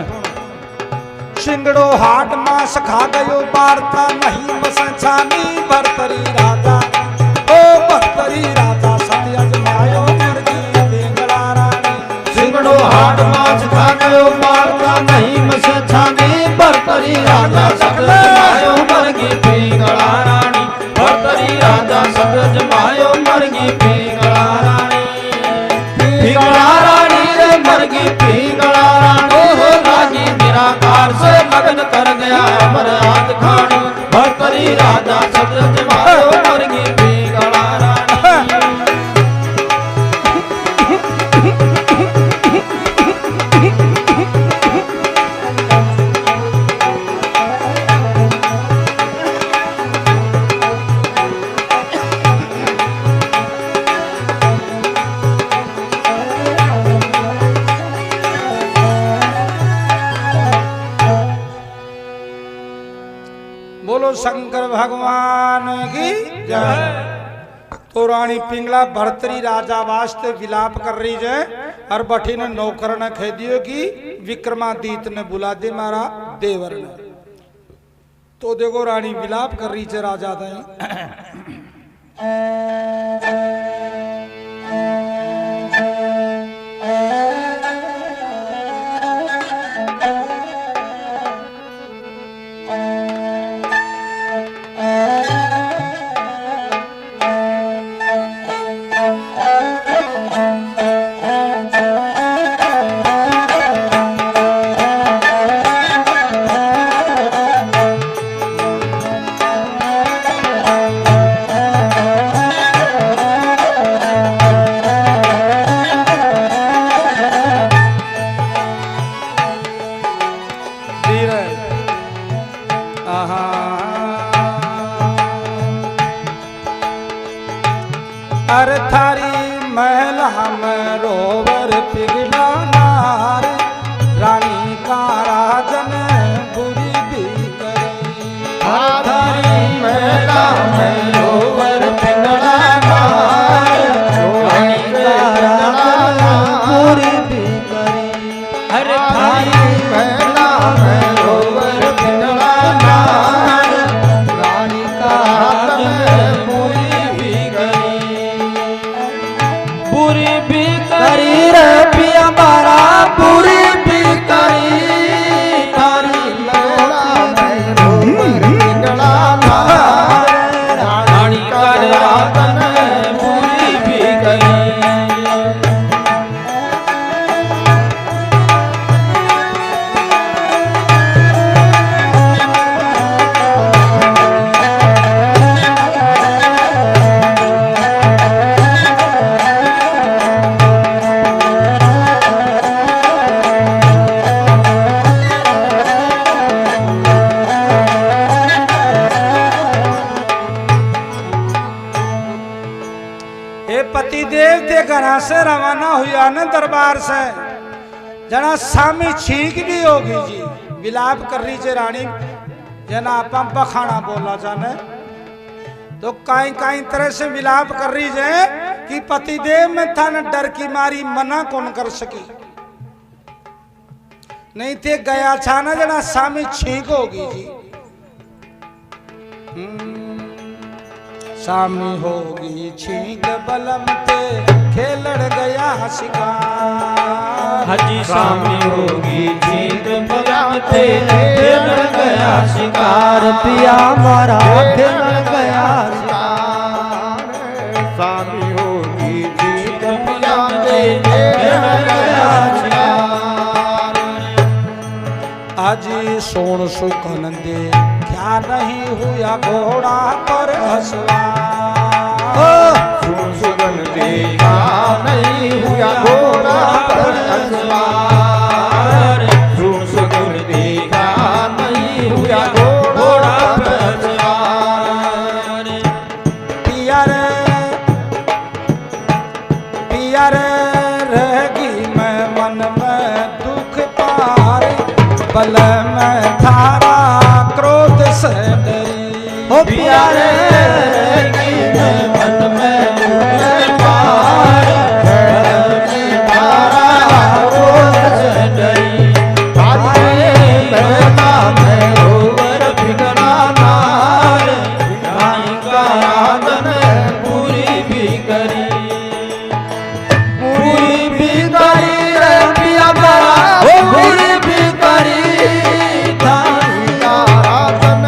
शिंगड़ो हाट मास खा गयो वार्ता नहीं मसछानी भरतरी राजा। ओ भरतरी राजा सत्य अजमायो मरगी पिंगला रानी। शिंगड़ो हाट मास खा गयो वार्ता नहीं मसछानी भरतरी राजा सत्य अजमायो मरगी पिंगला रानी। भरतरी राजा सत्य अजमायो मरगी पिंगला रानी। पिंगला रानी रे मरगी पिंगला रानी। बोलो शंकर भगवान की जय। तो रानी पिंगला भरतरी राजा वास्ते विलाप कर रही है और बठी ने नौकर ने कह दियो कि विक्रमादित्य ने बुला दे मारा देवर ने। तो देखो रानी विलाप कर रही है राजा दाई। अर थारी महल हम रोवर पिघला नार रानी का राजन बुरी भी करे। थारी महल हम रोवर पिघला नार रानी का राजन बुरी भी करे। अरे थारी महल हम रोवर पिघला नार रानी का राजन बुरी भी पूरी भी करी रे पिया मारा पूरी भी करी। थारी महल में रोवर पिघला नार रानी का राजन पूरी भी करी। पति देव के घर से रवाना हुआ न दरबार से जना सामी छींक भी होगी जी। विलाप कर रही है रानी जना आपा बखाना बोला जाने तो कहीं कहीं तरह से विलाप कर रही है कि पति देव में था न डर की मारी मना कौन कर सकी। नहीं थे गया छा ना जना सामी छींक होगी जी। सामी होगी छींक बलम ते खेलड़ गया शिकार। हजी सामी होगी छींक बलम ते खेलड़ गया शिकार। पिया मारा खेलड़ गया शिकार। सामी होगी छींक बलम ते खेलड़ गया शिकार। आज सोन सुकन दे क्या नहीं हुआ घोड़ा पर असवार। सुगन देखा नहीं हुआ घोड़ा पर असवार। सुगन देखा नहीं हुआ घोड़ा पर असवार। पिया रे रहेगी मैं मन में दुख पार बल में थारा क्रोध से डरी। हो पिया रे मन में दुख पार बल में थारा क्रोध से डरी। थारे महला में रोवर पिघला नार रानी का राजन पूरी भी करी। पूरी भी करी रे पिया मारा पूरी भी करी। रानी का राजन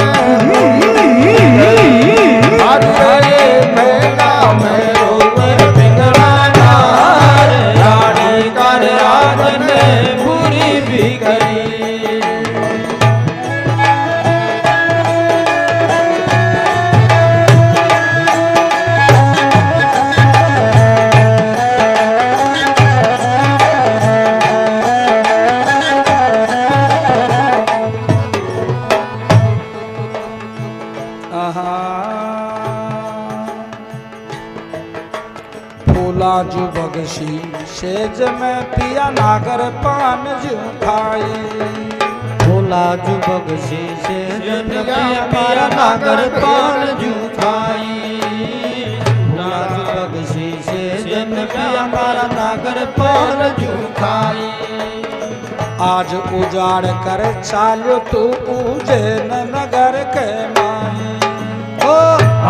थारे महला में रोवर पिघला नार रानी का राजन पूरी भी करी। फूला जो बगसी सेज में पिया नागर पान जो खाई। लाजू बगसी से जन पिया पिया नागर पान जू खाई लाजू बगसी से जन पिया मारा नागर पान जू खाई आज उजाड़ कर चालो तू उज्जैन नगर के माई ओ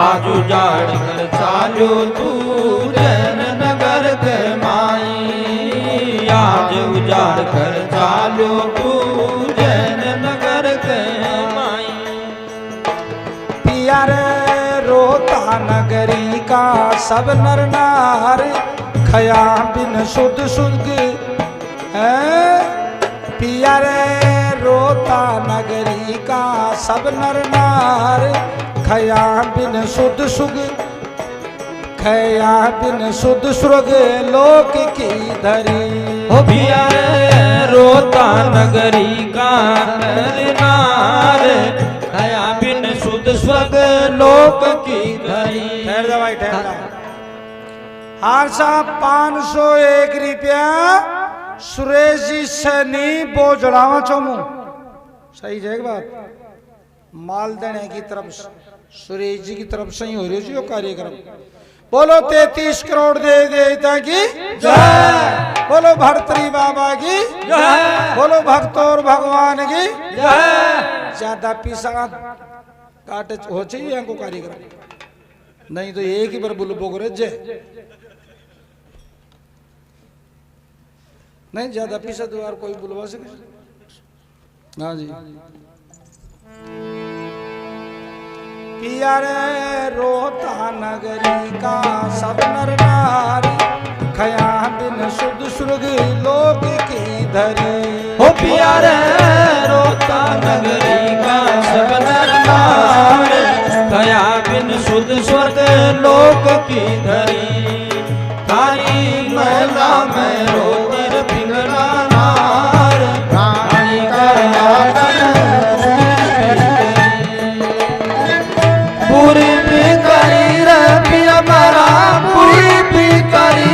आज उजाड़ कर चालो तू उज्जैन नगर के माई आज उजाड़ कर चालो तू उज्जैन नगर के माई पिया रे रोता नगरी का सब नर नार खया बिन सुध सुध है पिया रे रोता नगरी का सब नर नार खया बिन सुध सुग खया बिन सुध सुर्ग लोक की धरी हो पिया रे रोता नगरी का नर नार खया बिन सुध स्वर्ग लोक की धरी ठहर जा भाई ठहर जा हार साहब 501 रुपया सुरेश जी सैनी बोझड़ावा चोमू सही है बात माल देने की तरफ सुरेश जी की तरफ से ही हो रही है कार्यक्रम बोलो 33 करोड़ दे देता की जय बोलो भरतरी बाबा की जय बोलो भक्तों और भगवान की जय ज्यादा पीसा काटे हो चाहिए हमको कार्यक्रम नहीं तो एक ही बार बोलो बोगरे जय नहीं ज्यादा पीछे तो यार कोई बुलवा सके हाँ जी पिया रे रोता नगरी का सब नर नारी खया बिन सुध सुर्ग लोक की धरी हो पिया रे रोता नगरी का सब नर नार खया बिन सुध स्वर्ग लोक की धरी थारी महिला में रोतिर पिंगला नार रानी पूरी भी करी रे पिया मारा पूरी भी करी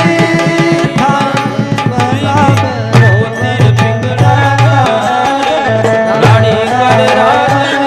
महिला में रोतिर पिंगला नार रानी कर राजन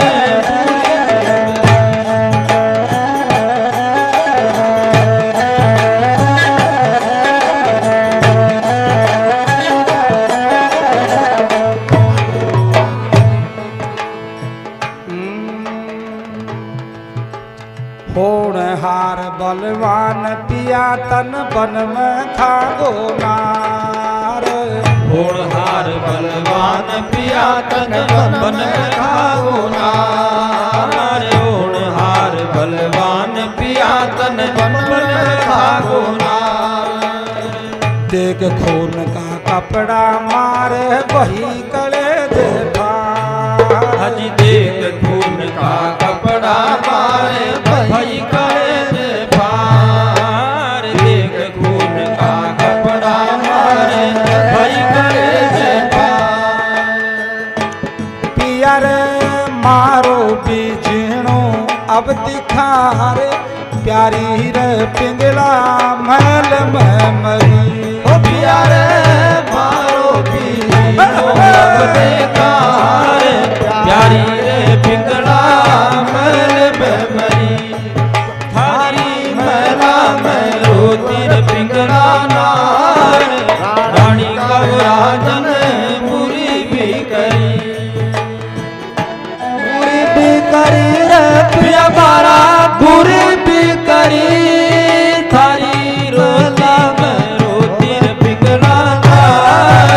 हार बलवान पिया तन बन में खागो नार हार बलवान पिया तन बन में खागो नार हार बलवान पिया तन बन में खागो नार देख खून का कपड़ा मारे वही कले दे हजी देख खून का कपड़ा मारे वही करे दे पार देख खून का कपड़ा मारे वही करे दे पार पिया रे मारो बीजणो अब दिखार प्यारी रे पिंगला महल में मरी ओ पिया रे मारो बीजणो अब दिखार प्यारी रे पिंगला महल में मरी थारी महला में रोतिर पिंगला नार रानी का राजन पूरी भी करी रे पिया मारा पूरी भी करी थारी रोला में रोतिर पिंगला नार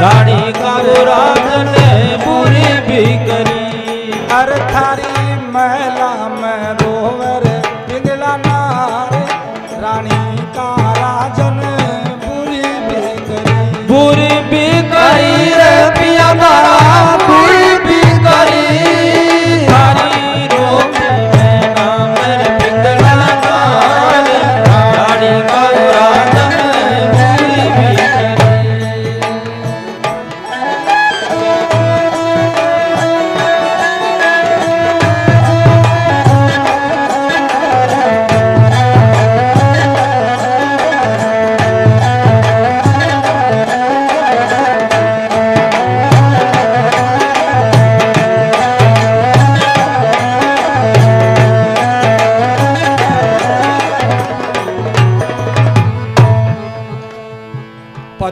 रानी का राजन पूरी भी करी हर थारी महिला में रोवर पिंगला नार रानी का राजन बुरी भी करी पूरी भी करी रे पिया मारा पूरी भी करी थारी रोग में नाम पिंगला नार रानी का राजन पूरी भी करी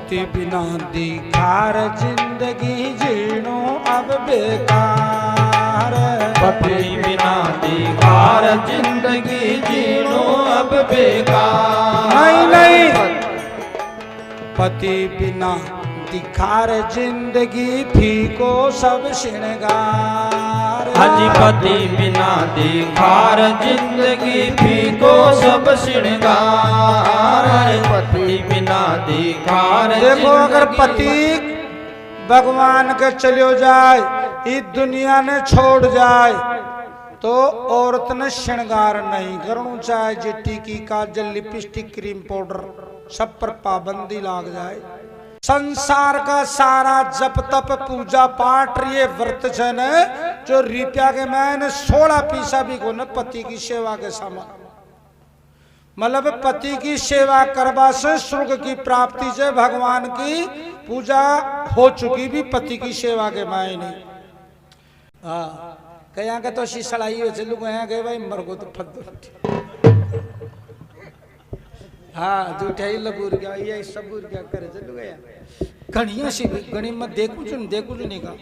पति बिना दिखार जिंदगी जीनो अब बेकार। पति बिना दिखार जिंदगी जीनो अब बेकार। नहीं नहीं, पति बिना दिखार जिंदगी फीको सब श्रृंगार। हाजी पति बिना दिखार जिंदगी फीको सब श्रृंगार। पति बिना दिखार देखो अगर पति भगवान के चलो जाए, इस दुनिया ने छोड़ जाए, तो औरत ने श्रृंगार नहीं करना चाहे। जी टीकी काजल लिपस्टिक क्रीम पाउडर सब पर पाबंदी लाग जाए। संसार का सारा जप तप पूजा पाठ ये व्रत छन जो रुपया के मैंने 16 पैसा भी को न पति की सेवा के समान। मतलब पति की सेवा करवा से स्वर्ग की प्राप्ति से भगवान की पूजा हो चुकी भी पति की सेवा के मायने। हाँ कहीं के तो शीशलाई हो चलू कहीं गए भाई मर गो तो फट। हाँ जूठे लबूर गया ये सबूर क्या करे चलू गया घड़िया सी घड़ी में देखू जो नहीं का।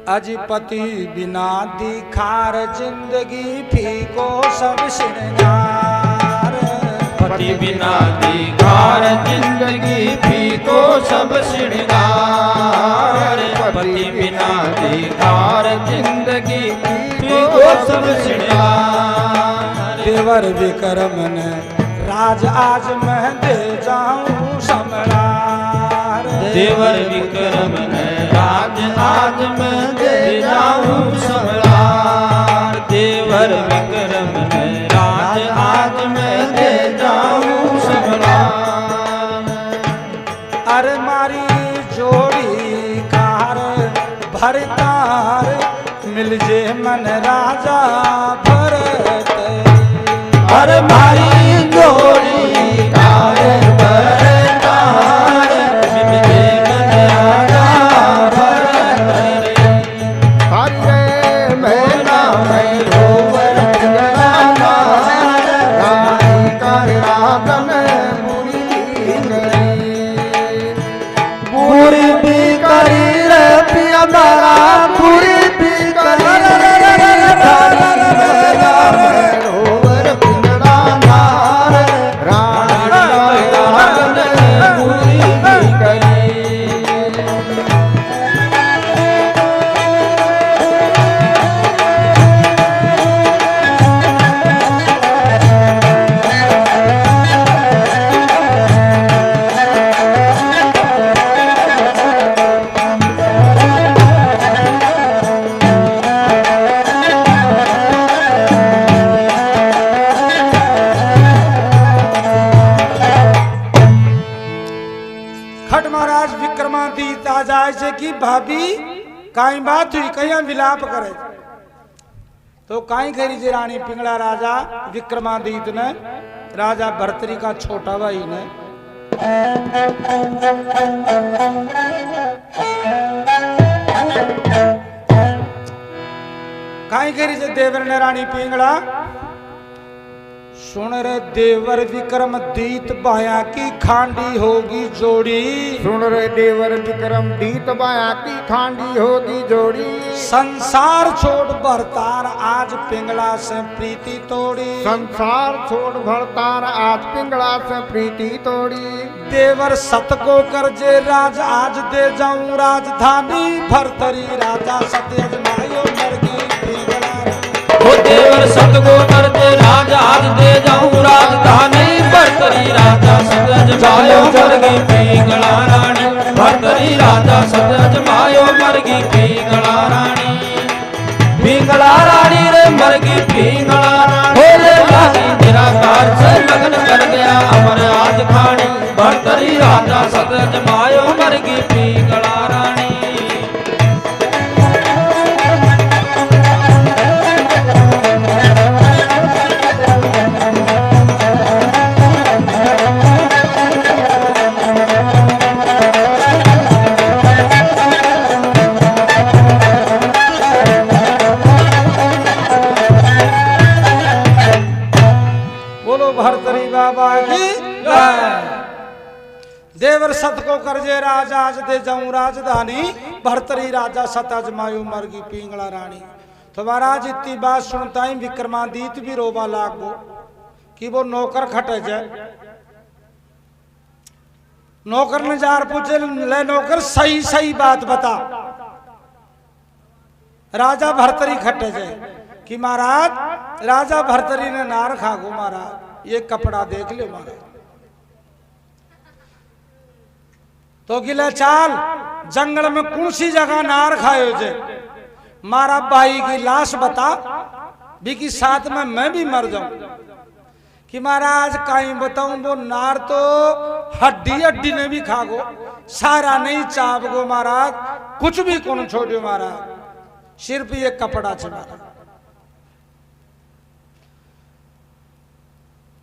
अजपति बिना दिखार जिंदगी फीको सब श्रृंगार। पति बिना दिखार जिंदगी फीको सब श्रृंगार। पति बिना दिखार जिंदगी फीको सब श्रृंगार। देवर विक्रम ने राज आज मैं दे जाऊं सम्रार। देवर विक्रम ने राज आज मैं दे जाऊं सम्रार। देवर विक्रम ने राज आज मैं दे जाऊं सम्रार। अरे मारी जोड़ी कार भरतार मिल जे मन राजा भरत। अरे मारी जोड़ी कार भरतार मिल जे मन राजा भरत। हरे मेरा मैं रोवर पिंगला रानी कर रातन पूरी भी करी रे पिया मारा पूरी भी करी रोवर पिंगला नार रानी रातन पूरी भी करी। खट महाराज विक्रमादित्य आ जाए से कि भाभी काई बात हुई कहीं विलाप करे तो काई करी जे रानी पिंगला राजा विक्रमादित्य ने राजा भर्तरी का छोटा भाई ने काई करी जे देवर ने रानी पिंगला सुन रे देवर विक्रम दीत बाया की खांडी होगी जोड़ी। सुन रे देवर विक्रम दीत बाया की खांडी होगी जोड़ी। संसार छोड़ भरतार आज पिंगला से प्रीति तोड़ी। संसार छोड़ भरतार आज पिंगला से प्रीति तोड़ी। देवर सत को कर जे राज आज दे जाऊं राजधानी भरतरी राजा सत्यज मायो मरगी पिंगला। वो देवर सतगो करते राज आज दे जाऊं राजधानी भरतरी राजा सतज मायो मरगी पिंगला रानी। भरतरी राजा सतज मायो मरगी पिंगला रानी। पिंगला रानी रे मरगी पिंगला रानी। होले रानी निराकार से लगन कर गया अमर आज खानी। भरतरी राजा सतज मायो मरगी पिंगला रानी। को करजे राजा आज दे जाऊं राजधानी भरतरी राजा सत अजमायो मरगी पिंगला रानी। तो महाराज इतनी बात सुनता ही विक्रमादित्य भी रोबा लागो कि वो नौकर खटे जाए। नौकर ने जार पूछे ले नौकर सही सही बात बता। राजा भरतरी खटे जाए कि महाराज राजा भरतरी ने नार खागो महाराज ये कपड़ा देख ले महाराज। तो गिला चाल जंगल में कौन सी जगह नार खायो जे मारा भाई की लाश बता भी कि साथ में मैं भी मर जाऊं। कि महाराज कहीं बताऊं वो नार तो हड्डी हड्डी ने भी खागो सारा नहीं चाप गो महाराज कुछ भी कौन छोड़ो महाराज सिर्फ ये कपड़ा चढ़ा।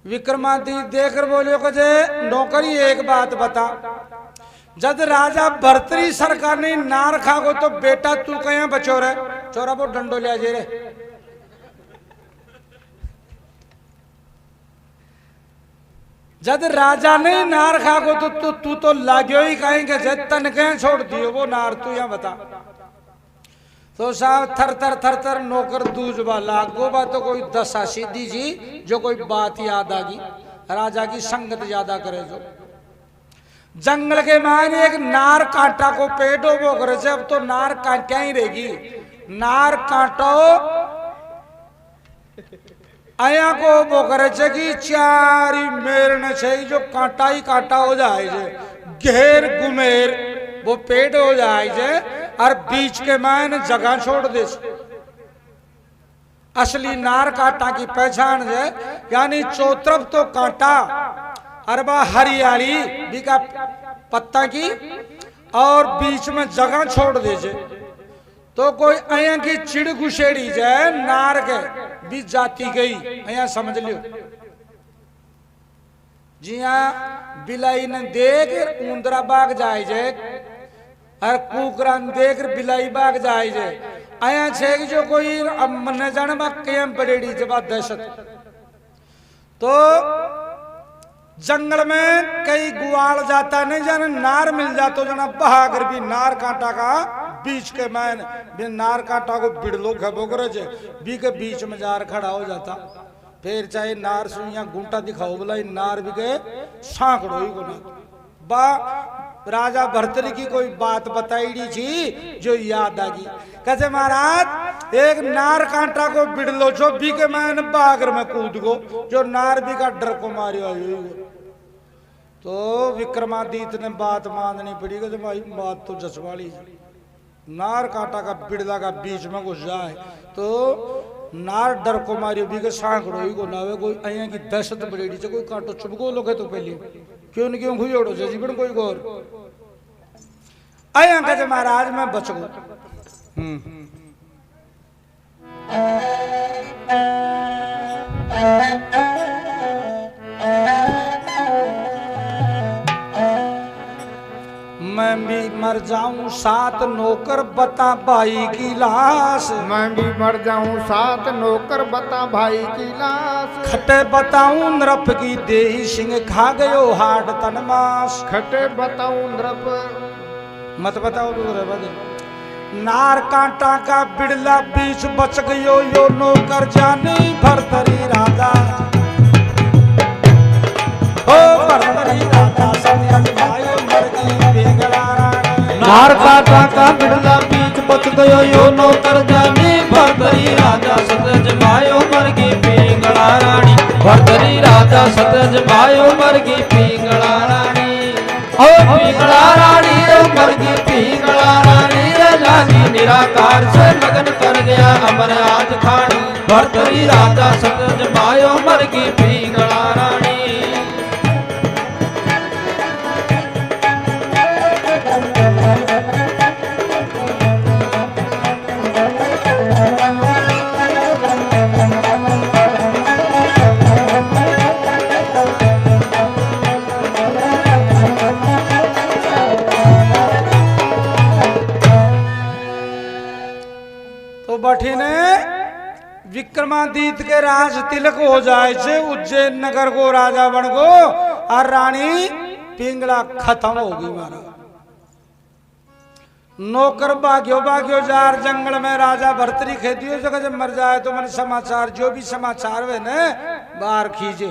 विक्रमादित्य देखकर बोलियो कि जे नौकरी एक बात बता जब राजा भरतरी सरकार ने नार खागो तो बेटा तू कहीं बचो रे चोरा वो डंडो ले जे रे। जब राजा ने नार खागो तो तू तो लाग्यो ही कहेंगे जे तन कहीं छोड़ दियो वो नार तू यहाँ बता। तो साहब थर थर नौकर दूजबा लागो बा तो कोई दशा सीधी जी जो कोई बात याद आ गई राजा की संगत ज्यादा करे जो जंगल के मायने एक नार कांटा को पेटो वो करे से अब तो नार कांटा ही रहेगी। नार कांटो आया को वो करे से कि चारी मेरने से जो कांटा ही कांटा हो जाए जे घेर गुमेर वो पेट हो जाए जे और बीच के मायने जगह छोड़ दे। असली नार कांटा की पहचान है यानी चौतरफ तो कांटा अरबा हरियाली भी का पत्ता की और बीच में जगह छोड़ दे जे। तो कोई अया की चिड़ घुसेड़ी जाए नार के भी जाती गई अया समझ लियो। जी हाँ बिलाई ने देख ऊंदरा बाग जाए जे और कुकरा देख बिलाई बाग जाए जे अया छे जो कोई अब मन जाने में बड़ेड़ी जब दहशत। तो जंगल में कई गुआल जाता नहीं जाने नार मिल जातो जना बहाकर भी नार कांटा का बीच के मैन भी नार कांटा को बिड़लो खबो करे जे भी के बीच में जार खड़ा हो जाता। फिर चाहे नार सुइया गुंटा दिखाओ बोला नार भी के सांकड़ो ही गुना बा राजा भरतरी की कोई बात बताई थी जो याद आ गई। कैसे महाराज एक नार कांटा को बिड़लो जो भी के मैंने बागर में कूद गो जो नार भी का डर को मारियो। तो विक्रमादित्य ने बात माननी पड़ी कि भाई बात तो जसवाली नार कांटा का बिड़ला का बीच में घुस जाए तो नार डर को मारियो भी के सांकड़ो ही को नावे कोई अया की दहशत बड़ेड़ी से कोई कांटो चुपको लोगे तो पहले क्यों न क्यों खुयोड़ो से जीवन कोई गौर अया कहते महाराज मैं बच गो। मैं भी मर जाऊं सात नौकर बता भाई की लाश। मैं भी मर जाऊं सात नौकर बता भाई की लाश। खटे बताऊं नृप की देही सिंह खा गयो हाड तन मास। खटे बताऊं नृप मत बताओ तो बदे नार कांटा का बिड़ला बीच बच गयो यो नौकर जानी भरतरी राजा ओ भरतरी राजा सत्य भायो मरगी पिंगला रानी। नार कांटा का बिड़ला बीच बच गयो यो नौकर जानी भरतरी राजा सतज मायो मरगी पिंगला रानी। भरतरी राजा सतज मायो मरगी पिंगला रानी। ओ पिंगला रानी रे मरगी पिंगला रानी रे लागी निराकार से लगन कर गया अमर आज खानी। भरतरी राजा सतज मायो मरगी पिंगला रानी। बठिने विक्रमादित्य के राज तिलक हो जाए छे उज्जैन नगर को राजा बन गो और रानी पिंगला खत्म होगी मारा। नौकर भाग्यो भाग्यो जार जंगल में राजा भर्तरी खेदियो जगह जब मर जाए तो मैंने समाचार जो भी समाचार हुए न बाहर खींचे।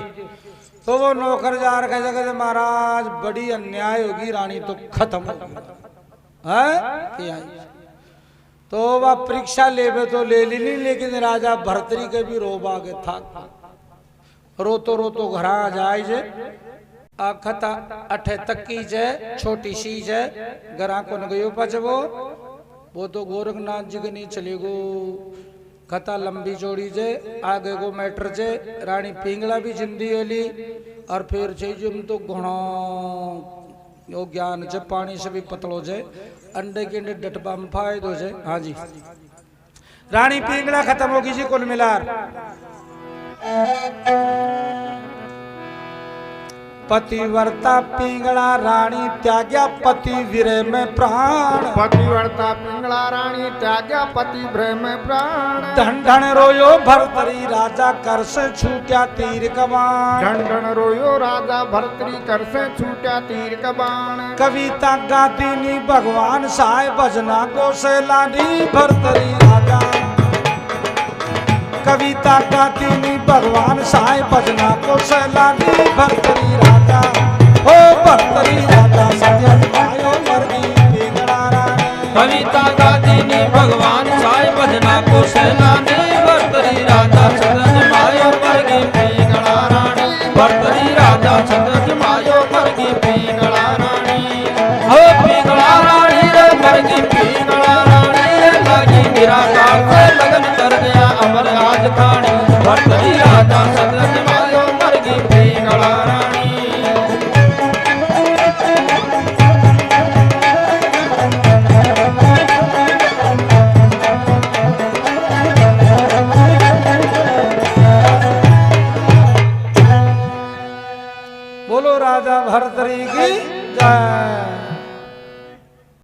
तो वो नौकर जार कह जगह महाराज बड़ी अन्याय होगी रानी तो खत्म है। तो वह परीक्षा लेवे तो ले ली नहीं, लेकिन राजा भर्तरी के भी रोब आगे था। रोतो रोतो घर आ जाए जे खता अठे तक की जय छोटी सी जय गरा को न गयो पचवो वो तो गोरखनाथ जी के नहीं चलेगो। कथा लंबी चौड़ी जय आगे को मैटर जय रानी पिंगला भी जिंदी होली और फिर जुम तो घुणो यो ज्ञान जब पानी से भी पतलो जाए अंडे के अंडे डटबा में फायदो जाए। हाँ जी रानी पिंगला खत्म होगी जी कुल मिलार। पतिव्रता पिंगला रानी त्याग्या पति विरह में प्राण। पतिव्रता पिंगला रानी त्याग्या पति विरह में प्राण। धन धन रोयो भर्तरी राजा कर से छूट्या तीर कबाण। धन धन रोयो राजा भर्तरी कर से छूट्या तीर कबाण। कविता गाती भगवान साय भजना गोसेलानी भर्तरी राजा। कविता गाती भगवान साय भजना गोसेलानी भर्तरी राजा। ओ भर्तरी राजा सत्यजमायो मरगी पिंगला रानी। कविता गाती भगवान साय भजना गोसेलानी भर्तरी राजा सत्यजमायो मरगी पिंगला रानी। भर्तरी राजा सत्यजमायो मरगी पिंगला रानी। हो पिंगला रानी रे मरगी पिंगला रानी रे लागी मेरा काल से लगन कर गया अमर आज खानी। भर्तरी राजा सत्यजमायो मरगी पिंगला रानी। बोलो राजा भर्तरी की जय।